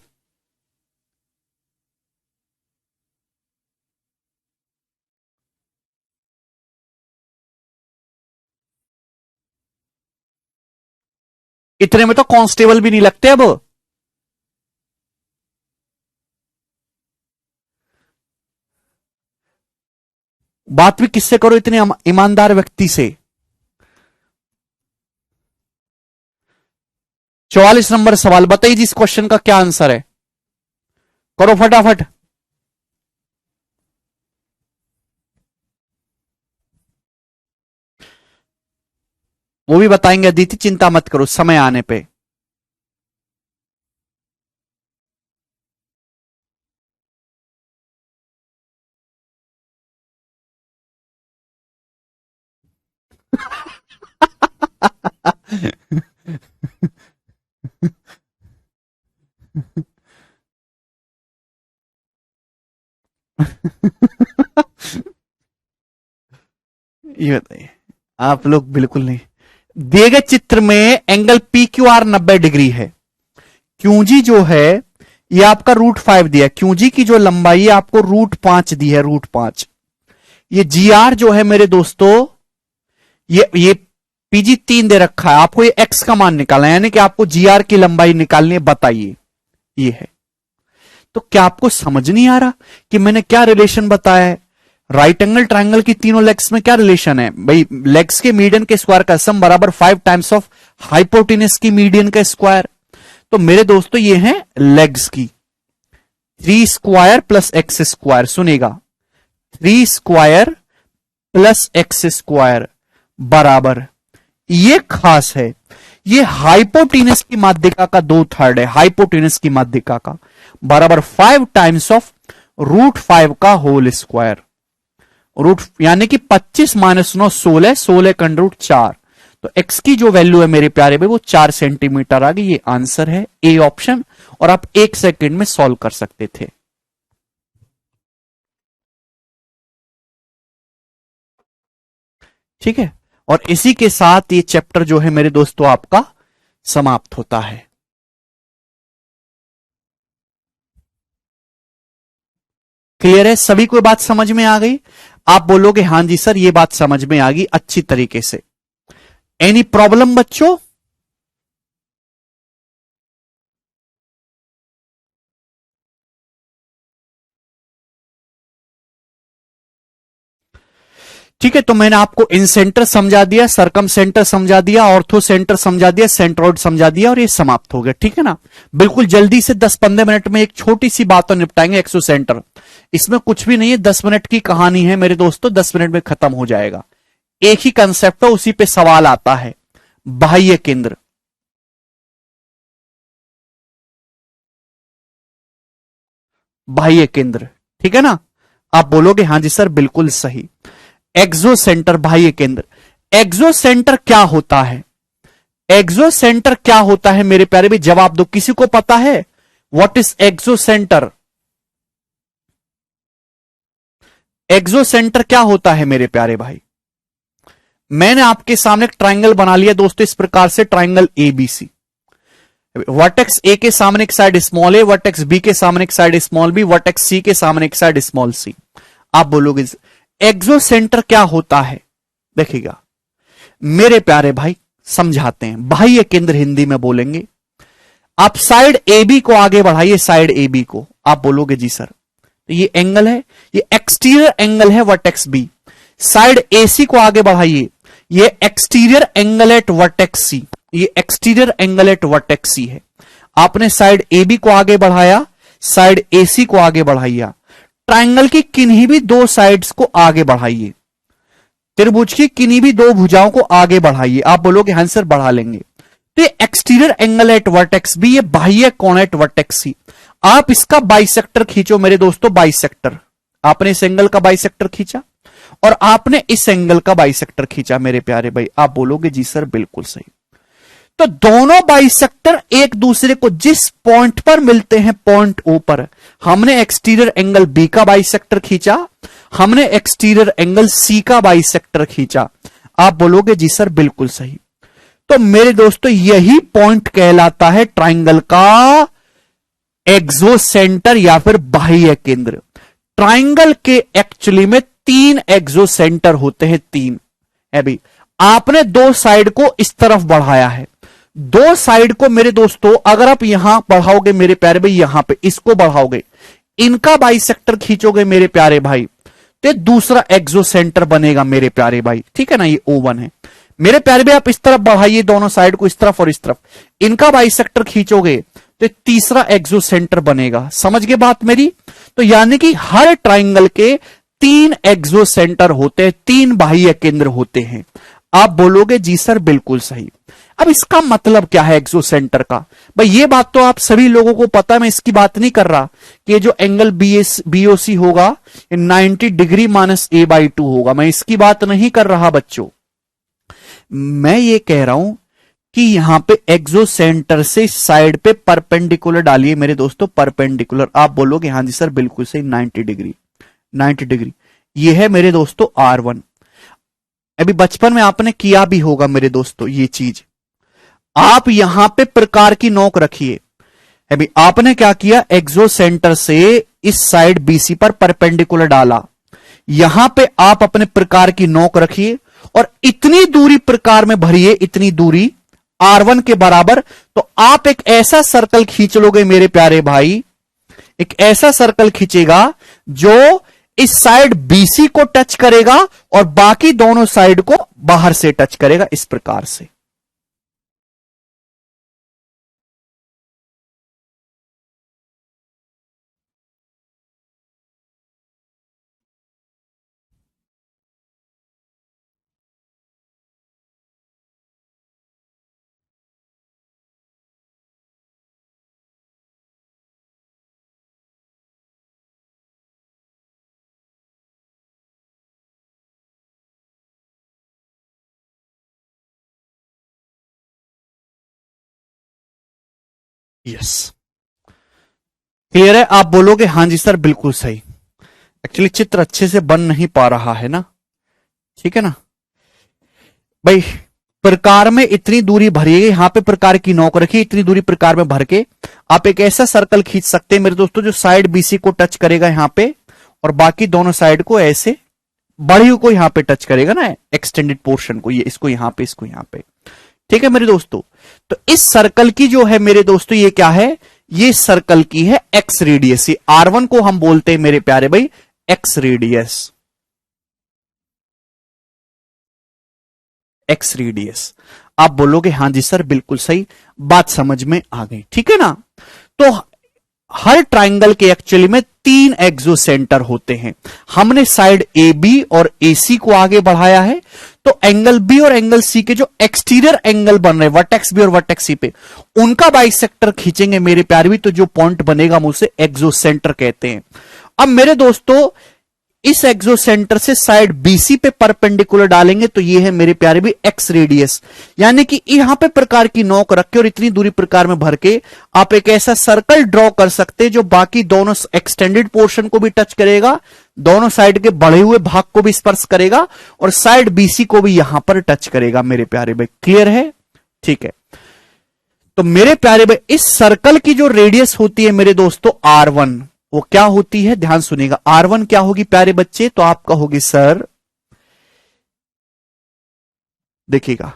इतने में तो कांस्टेबल भी नहीं लगते अब। बात भी किससे करो? इतने ईमानदार व्यक्ति से। 44 नंबर सवाल बताइए जी, इस क्वेश्चन का क्या आंसर है? करो फटाफट। वो भी बताएंगे अदिति, चिंता मत करो, समय आने पे। ये बताइए, आप लोग बिल्कुल नहीं। दिए गए चित्र में angle P Q are 90 degree है। क्यूजी जो है ये आपका √5 दिया है। क्यूजी की जो लंबाई है आपको √5 दी है, √5। ये जी आर जो है मेरे दोस्तों, ये पीजी 3 दे रखा है। आपको ये एक्स का मान निकालना है, यानी कि आपको जी आर की लंबाई निकालनी है। बताइए, ये है। तो क्या आपको समझ नहीं आ रहा कि मैंने क्या रिलेशन बताया है? राइट एंगल ट्राइंगल की तीनों लेग्स में क्या रिलेशन है भाई? लेग्स के मीडियन के स्क्वायर का सम बराबर 5 टाइम्स ऑफ हाइपोटेनस की मीडियन का स्क्वायर। तो मेरे दोस्तों ये है लेग्स की 3 स्क्वायर प्लस एक्स स्क्वायर। सुनेगा, 3 स्क्वायर प्लस एक्स स्क्वायर बराबर, ये खास है, ये हाइपोटेनस की माध्यिका का 2/3 है। हाइपोटेनस की माध्यिका का बराबर 5 टाइम्स ऑफ √5 का होल स्क्वायर। रूट यानी कि 25 - 9 16, 16 का √4। तो x की जो वैल्यू है मेरे प्यारे भाई वो 4 सेंटीमीटर आ गई। ये आंसर है ए ऑप्शन, और आप 1 सेकंड में सॉल्व कर सकते थे। ठीक है, और इसी के साथ ये चैप्टर जो है मेरे दोस्तों आपका समाप्त होता है। क्लियर है? सभी को बात समझ में आ गई? आप बोलोगे हां जी सर, ये बात समझ में आ गई अच्छी तरीके से। एनी प्रॉब्लम बच्चों? ठीक है, तो मैंने आपको इन सेंटर समझा दिया, सरकम सेंटर समझा दिया, ऑर्थो सेंटर समझा दिया, सेंट्रोइड समझा दिया, और ये समाप्त हो गया। ठीक है ना? बिल्कुल जल्दी से 10-15 मिनट में एक छोटी सी बात तो निपटाएंगे। एक्सो सेंटर, इसमें कुछ भी नहीं है, 10 मिनट की कहानी है मेरे दोस्तों, 10 मिनट में खत्म हो जाएगा। एक ही कंसेप्ट है, उसी पे सवाल आता है। बाह्य केंद्र, बाह्य केंद्र, ठीक है ना? आप बोलोगे हां जी सर बिल्कुल सही। एक्सो सेंटर, बाह्य केंद्र। एक्सो सेंटर क्या होता है? एक्सो सेंटर क्या होता है मेरे प्यारे भाई? जवाब दो, किसी को पता है what is excentre? Excentre क्या होता है मेरे प्यारे भाई? मैंने आपके सामने एक ट्राइंगल बना लिया दोस्तों, इस प्रकार से ट्राइंगल एबीसी। वर्टेक्स ए के सामने एक साइड स्मॉल ए, वर्टेक्स बी के सामने एक साइड स्मॉल बी, वर्टेक्स सी के सामने एक साइड स्मॉल सी। आप बोलोगे एक्सो सेंटर क्या होता है? देखिएगा मेरे प्यारे भाई, समझाते हैं। बाह्य केंद्र हिंदी में बोलेंगे। आप साइड ए बी को आगे बढ़ाइए, साइड ए बी को। आप बोलोगे जी सर ये एंगल है, ये एक्सटीरियर एंगल है वर्टेक्स बी। साइड एसी को आगे बढ़ाइए, ये एक्सटीरियर एंगल एट वर्टेक्स सी, ये एक्सटीरियर एंगल एट वर्टेक्स सी है। आपने साइड ए बी को आगे बढ़ाया, साइड एसी को आगे बढ़ाइया। ट्राइंगल की किन्हीं भी दो साइड्स को आगे बढ़ाइए, त्रिभुज की किन्हीं भी दो भुजाओं को आगे बढ़ाइए। आप बोलोगे हाँ सर बढ़ा लेंगे। तो ये exterior angle at vertex B, ये बाह्य कोण एट वर्टेक्स सी। आप इसका बाइसेक्टर खींचो मेरे दोस्तों, बाइसेक्टर। आपने इस एंगल का बाइसेक्टर खींचा और आपने इस एंगल का बाइसेक्टर खींचा मेरे प्यारे भाई। आप बोलोगे जी सर बिल्कुल सही। तो दोनों बाइसेक्टर एक दूसरे को जिस पॉइंट पर मिलते हैं, पॉइंट ओ पर, हमने एक्सटीरियर एंगल बी का बाइसेक्टर खींचा, हमने एक्सटीरियर एंगल सी का बाइसेक्टर खींचा। आप बोलोगे जी सर बिल्कुल सही। तो मेरे दोस्तों यही पॉइंट कहलाता है ट्राइंगल का एक्सो सेंटर या फिर बाह्य केंद्र। ट्राइंगल के एक्चुअली में 3 एक्सो सेंटर होते हैं, 3 है भाई। आपने दो साइड को इस तरफ बढ़ाया है, दो साइड को मेरे दोस्तों अगर आप यहां बढ़ाओगे मेरे प्यारे भाई, यहां पे इसको बढ़ाओगे, इनका बाइसेक्टर खींचोगे मेरे प्यारे भाई, तो दूसरा एक्सो सेंटर बनेगा मेरे प्यारे भाई। ठीक है ना? ये O1 है मेरे प्यारे भाई। आप इस तरफ बढ़ाइए दोनों साइड को, इस तरफ और इस तरफ, इनका बाइसेक्टर खींचोगे तो तीसरा एक्सो सेंटर बनेगा। समझ गए बात मेरी? तो यानी कि हर ट्राइंगल के 3 एक्सो सेंटर होते हैं, 3 बाह्य केंद्र होते हैं। आप बोलोगे जी सर बिल्कुल सही। अब इसका मतलब क्या है एक्सो सेंटर का? भाई ये बात तो आप सभी लोगों को पता है, मैं इसकी बात नहीं कर रहा कि ये जो एंगल बीओसी होगा 90 डिग्री -a/2 होगा, मैं इसकी बात नहीं कर रहा बच्चों। मैं ये कह रहा हूं कि यहां पे एक्सो सेंटर से साइड पे परपेंडिकुलर डालिए मेरे दोस्तों, परपेंडिकुलर। आप बोलोगे हां जी सर बिल्कुल सही, 90 डिग्री, 90 डिग्री। ये है मेरे दोस्तों R1। अभी बचपन में आपने किया भी होगा मेरे दोस्तों ये चीज। आप यहां पे प्रकार की नोक रखिए। अभी आपने क्या किया, एक्सो सेंटर से इस साइड BC पर परपेंडिकुलर डाला, यहां पे आप अपने प्रकार की नोक रखिए और इतनी दूरी प्रकार में भरिए, इतनी दूरी R1 के बराबर। तो आप एक ऐसा सर्कल खींच लोगे मेरे प्यारे भाई, एक ऐसा सर्कल खींचेगा जो इस साइड BC को टच करेगा और बाकी दोनों साइड को बाहर से टच करेगा, इस प्रकार से। यस, क्लियर है? आप बोलोगे हां जी सर बिल्कुल सही। एक्चुअली चित्र अच्छे से बन नहीं पा रहा है ना, ठीक है ना भाई। प्रकार में इतनी दूरी भरिए, यहां पे प्रकार की नोक रखिए, इतनी दूरी प्रकार में भर के आप एक ऐसा सर्कल खींच सकते हैं मेरे दोस्तों जो साइड BC को टच करेगा यहां पे और बाकी दोनों साइड को ऐसे बढ़ी हुई को यहां पे टच करेगा ना, एक्सटेंडेड पोर्शन को, ये इसको यहां पे, इसको यहां पे। ठीक है मेरे दोस्तों, तो इस सर्कल की जो है मेरे दोस्तों ये क्या है, ये सर्कल की है एक्स रेडियस। ये R1 को हम बोलते हैं मेरे प्यारे भाई एक्स रेडियस, एक्स रेडियस। आप बोलोगे हां जी सर बिल्कुल सही, बात समझ में आ गई, ठीक है ना। तो हर ट्राइंगल के एक्चुअली में 3 एक्सोसेंटर होते हैं। हमने साइड ए बी और ए सी को आगे बढ़ाया है, तो एंगल बी और एंगल सी के जो एक्सटीरियर एंगल बन रहे वर्टेक्स बी और वर्टेक्स सी पे, उनका बाइसेक्टर खींचेंगे मेरे प्यारे भी, तो जो पॉइंट बनेगा हम उसे एक्सोसेंटर कहते हैं। अब मेरे दोस्तों इस एक्सोसेंटर से साइड बीसी पे परपेंडिकुलर डालेंगे, तो ये है मेरे प्यारे भी एक्स रेडियस। यानी कि यहां पे प्रकार की नोक रख के और इतनी दूरी प्रकार में भर के आप एक ऐसा सर्कल ड्रॉ कर सकते हैं जो बाकी दोनों एक्सटेंडेड पोर्शन को भी टच करेगा, दोनों साइड के बढ़े हुए भाग को भी स्पर्श करेगा और साइड बीसी को भी यहां पर टच करेगा मेरे प्यारे भाई। क्लियर है? ठीक है। तो मेरे प्यारे भाई इस सर्कल की जो रेडियस होती है मेरे दोस्तों R1, वो क्या होती है, ध्यान सुनिएगा। R1 क्या होगी प्यारे बच्चे, तो आपका होगी सर, देखिएगा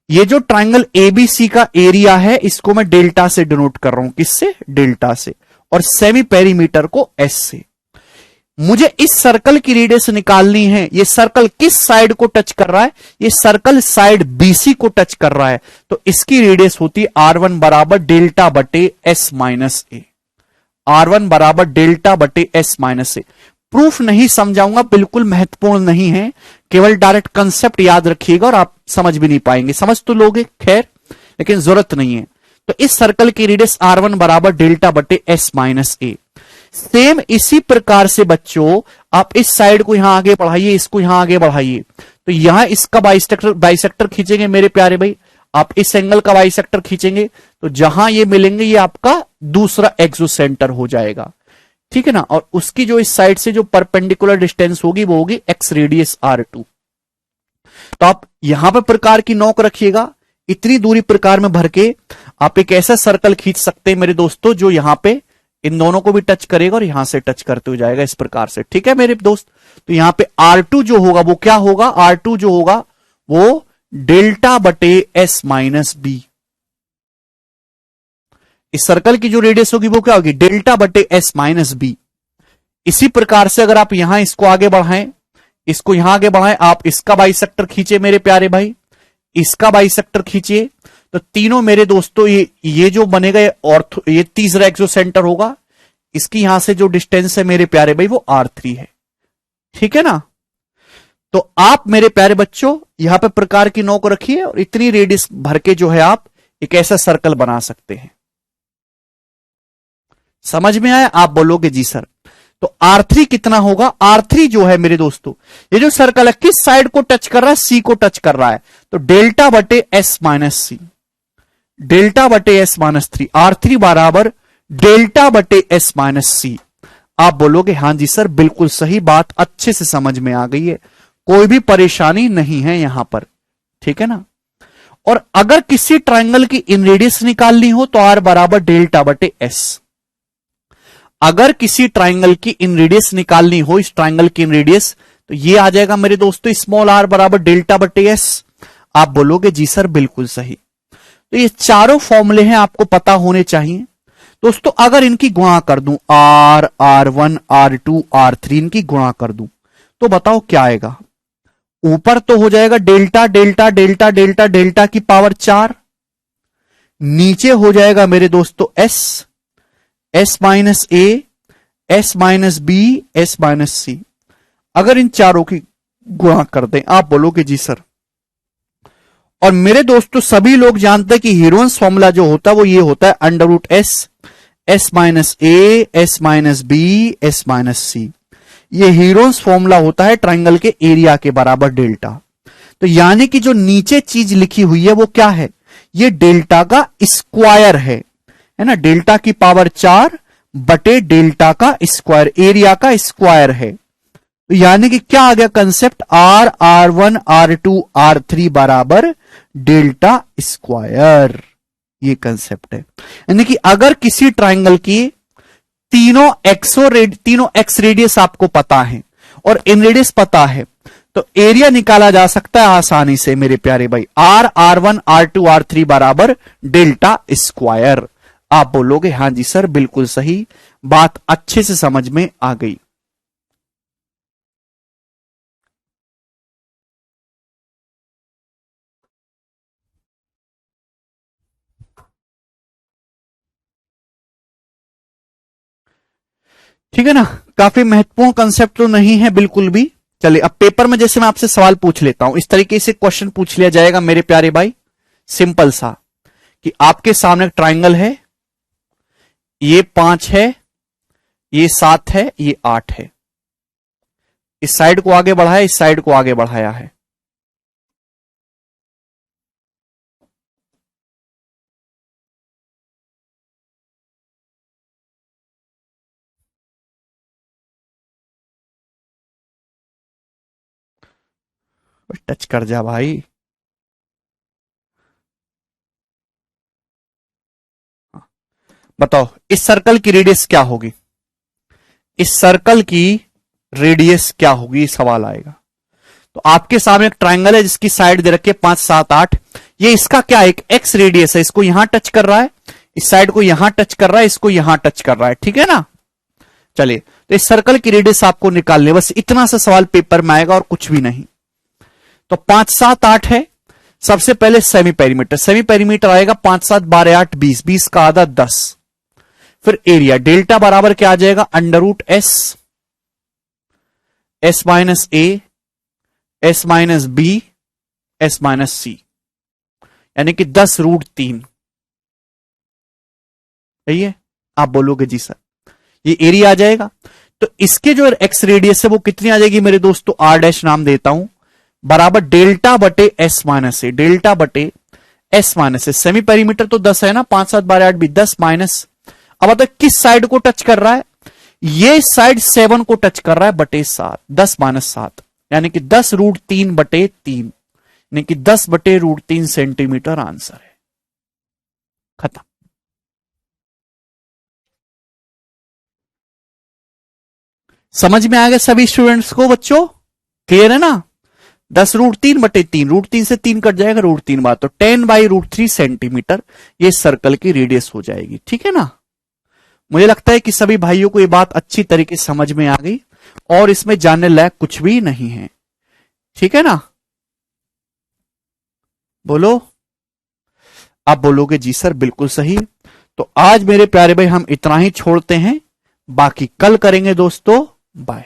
ये जो ट्राइंगल एबीसी का एरिया है इसको मैं डेल्टा से डिनोट कर रहा हूं, किससे, डेल्टा से, और सेमी पेरीमीटर को एस से। मुझे इस सर्कल की रेडियस निकालनी है। ये सर्कल किस साइड को टच कर रहा है, ये सर्कल साइड बीसी को टच कर रहा है, तो इसकी रेडियस होती है R1 बराबर डेल्टा बटे एस माइनस ए। R1 बराबर डेल्टा बटे एस माइनस ए। प्रूफ नहीं समझाऊंगा, बिल्कुल महत्वपूर्ण नहीं है, केवल डायरेक्ट कंसेप्ट याद रखिएगा और आप समझ भी नहीं पाएंगे, समझ तो लोगे खैर, लेकिन जरूरत नहीं है। तो इस सर्कल की रेडियस R1 बराबर डेल्टा बटे एस माइनस ए। सेम इसी प्रकार से बच्चों आप इस साइड को यहां आगे बढ़ाइए, इसको यहां आगे बढ़ाइए, तो यहां इसका बाइसेक्टर खींचेंगे मेरे प्यारे भाई, आप इस एंगल का बाइसेक्टर खींचेंगे, तो जहां ये मिलेंगे ये आपका दूसरा एक्सोसेंटर हो जाएगा, ठीक है ना। और उसकी जो इस साइड से जो परपेंडिकुलर डिस्टेंस होगी वो होगी एक्स रेडियस R2। तो आप यहां पर प्रकार की नोक रखिएगा, इतनी दूरी प्रकार में भर के आप एक ऐसा सर्कल खींच सकते हैं मेरे दोस्तों जो यहां पे इन दोनों को भी टच करेगा और यहां से टच करते हुए जाएगा इस प्रकार से, ठीक है मेरे दोस्त। तो यहां पे R2 जो होगा वो क्या होगा, R2 जो होगा वो डेल्टा बटे एस माइनस बी। इस सर्कल की जो रेडियस होगी वो क्या होगी, डेल्टा बटे एस माइनस बी। इसी प्रकार से अगर आप यहां इसको आगे बढ़ाएं, इसको यहां आगे बढ़ाएं, आप इसका बाइसेक्टर खींचे मेरे प्यारे भाई, इसका बाइसेक्टर खींचिए, तो तीनों मेरे दोस्तों ये जो बनेगा ये तीसरा एक्सोसेंटर होगा। इसकी यहां से जो डिस्टेंस है मेरे प्यारे भाई वो R3 है, ठीक है ना। तो आप मेरे प्यारे बच्चों यहां पे प्रकार की नोक रखिए और इतनी रेडियस भर के जो है आप एक ऐसा सर्कल बना सकते हैं। समझ में आया? आप बोलोगे जी सर। तो R3 कितना होगा, R3 जो है मेरे दोस्तों ये जो सर्कल है किस साइड को टच कर रहा है, सी को टच कर रहा है, तो डेल्टा बटे एस माइनस सी, डेल्टा बटे एस माइनस 3। R3 बराबर डेल्टा बटे एस माइनस सी। आप बोलोगे हां जी सर बिल्कुल सही, बात अच्छे से समझ में आ गई है, कोई भी परेशानी नहीं है यहां पर, ठीक है ना। और अगर किसी ट्राइंगल की इन रेडियस निकालनी हो तो R बराबर डेल्टा बटे एस। अगर किसी ट्राइंगल की इन रेडियस निकालनी हो, इस ट्राइंगल की इन रेडियस, तो ये आ जाएगा मेरे दोस्तों स्मॉल r बराबर डेल्टा बटे एस। आप बोलोगे जी सर बिल्कुल सही। तो ये चारों फॉर्मूले हैं, आपको पता होने चाहिए दोस्तों। अगर इनकी गुणा कर दूं R, R1, R2, R3 इनकी गुणा कर दूं तो बताओ क्या आएगा। ऊपर तो हो जाएगा delta delta delta delta delta की पावर 4, नीचे हो जाएगा मेरे दोस्तों S, S minus A, S minus B, S minus C. अगर इन चारों की गुणा कर दें, आप बोलोगे जी सर। और मेरे दोस्तों सभी लोग जानते हैं कि हीरोन्स फॉर्मूला जो होता है वो ये होता है under root S, S minus A, S minus B, S minus C. ये हीरोन्स फॉर्मूला होता है ट्राइंगल के एरिया के बराबर डेल्टा। तो यानी कि जो नीचे चीज लिखी हुई है वो क्या है, ये डेल्टा का स्क्वायर है ना, डेल्टा की पावर 4 बटे डेल्टा का स्क्वायर, एरिया का स्क्वायर है। तो यानी कि क्या आ गया concept, R, R1, R2, R3 बराबर डेल्टा स्क्वायर, ये कंसेप्ट है। यानी कि अगर किसी ट्राइंगल की तीनों एक्स रेडियस आपको पता है और इन रेडियस पता है, तो एरिया निकाला जा सकता है आसानी से मेरे प्यारे भाई। R1 R2 R3 बराबर डेल्टा स्क्वायर। आप बोलोगे हां जी सर बिल्कुल सही, बात अच्छे से समझ में आ गई। ठीक है ना, काफी महत्वपूर्ण कंसेप्ट तो नहीं है बिल्कुल भी। चलिए अब पेपर में जैसे मैं आपसे सवाल पूछ लेता हूं, इस तरीके से क्वेश्चन पूछ लिया जाएगा मेरे प्यारे भाई, सिंपल सा, कि आपके सामने एक ट्राइंगल है, ये 5 है, ये 7 है, ये 8 है, इस साइड को आगे बढ़ाया, इस साइड को आगे बढ़ाया है। टच कर जा भाई। बताओ इस सर्कल की रेडियस क्या होगी, इस सर्कल की रेडियस क्या होगी, सवाल आएगा। तो आपके सामने एक ट्राइंगल है जिसकी साइड दे रखी है 5 7 8, ये इसका क्या एक एक्स रेडियस है, इसको यहां टच कर रहा है, इस साइड को यहां टच कर रहा है, इसको यहां टच कर रहा है, ठीक है ना। चलिए तो इस सर्कल की रेडियस आपको निकालने, बस इतना सा सवाल पेपर में आएगा और कुछ भी नहीं। तो 5 7 8 है, सबसे पहले सेमी पेरीमीटर, सेमी पेरीमीटर आएगा 5 7 12 8 20, 20 का आधा 10। फिर एरिया डेल्टा बराबर क्या आ जाएगा, under root S, S minus A, S minus B, S minus C, यानी कि 10√3। सही है, आप बोलोगे जी सर ये एरिया आ जाएगा। तो इसके जो एक्स रेडियस है वो कितनी आ जाएगी मेरे दोस्तों, आर डैश नाम देता हूं, बराबर डेल्टा बटे एस माइनस ए, डेल्टा बटे एस माइनस ए। सेमी पेरीमीटर तो 10 है ना, 5 7 12 8 भी 10 माइनस, अब बताओ किस साइड को टच कर रहा है, ये साइड 7 को टच कर रहा है बटे 7, 10 माइनस 7, यानी कि 10√3 बटे 3, यानी कि 10 बटे √3 सेंटीमीटर आंसर है। खत्म। समझ में आ गया सभी स्टूडेंट्स को, बच्चों क्लियर है ना। 10√3 बटे 3, √3 से 3 कट जाएगा, √3 बात, तो 10/√3 सेंटीमीटर ये सर्कल की रेडियस हो जाएगी, ठीक है ना। मुझे लगता है कि सभी भाइयों को ये बात अच्छी तरीके से समझ में आ गई और इसमें जानने लायक कुछ भी नहीं है, ठीक है ना। बोलो, आप बोलोगे जी सर बिल्कुल सही। तो आज मेरे प्यारे भाई हम इतना ही छोड़ते हैं, बाकी कल करेंगे दोस्तों, बाय।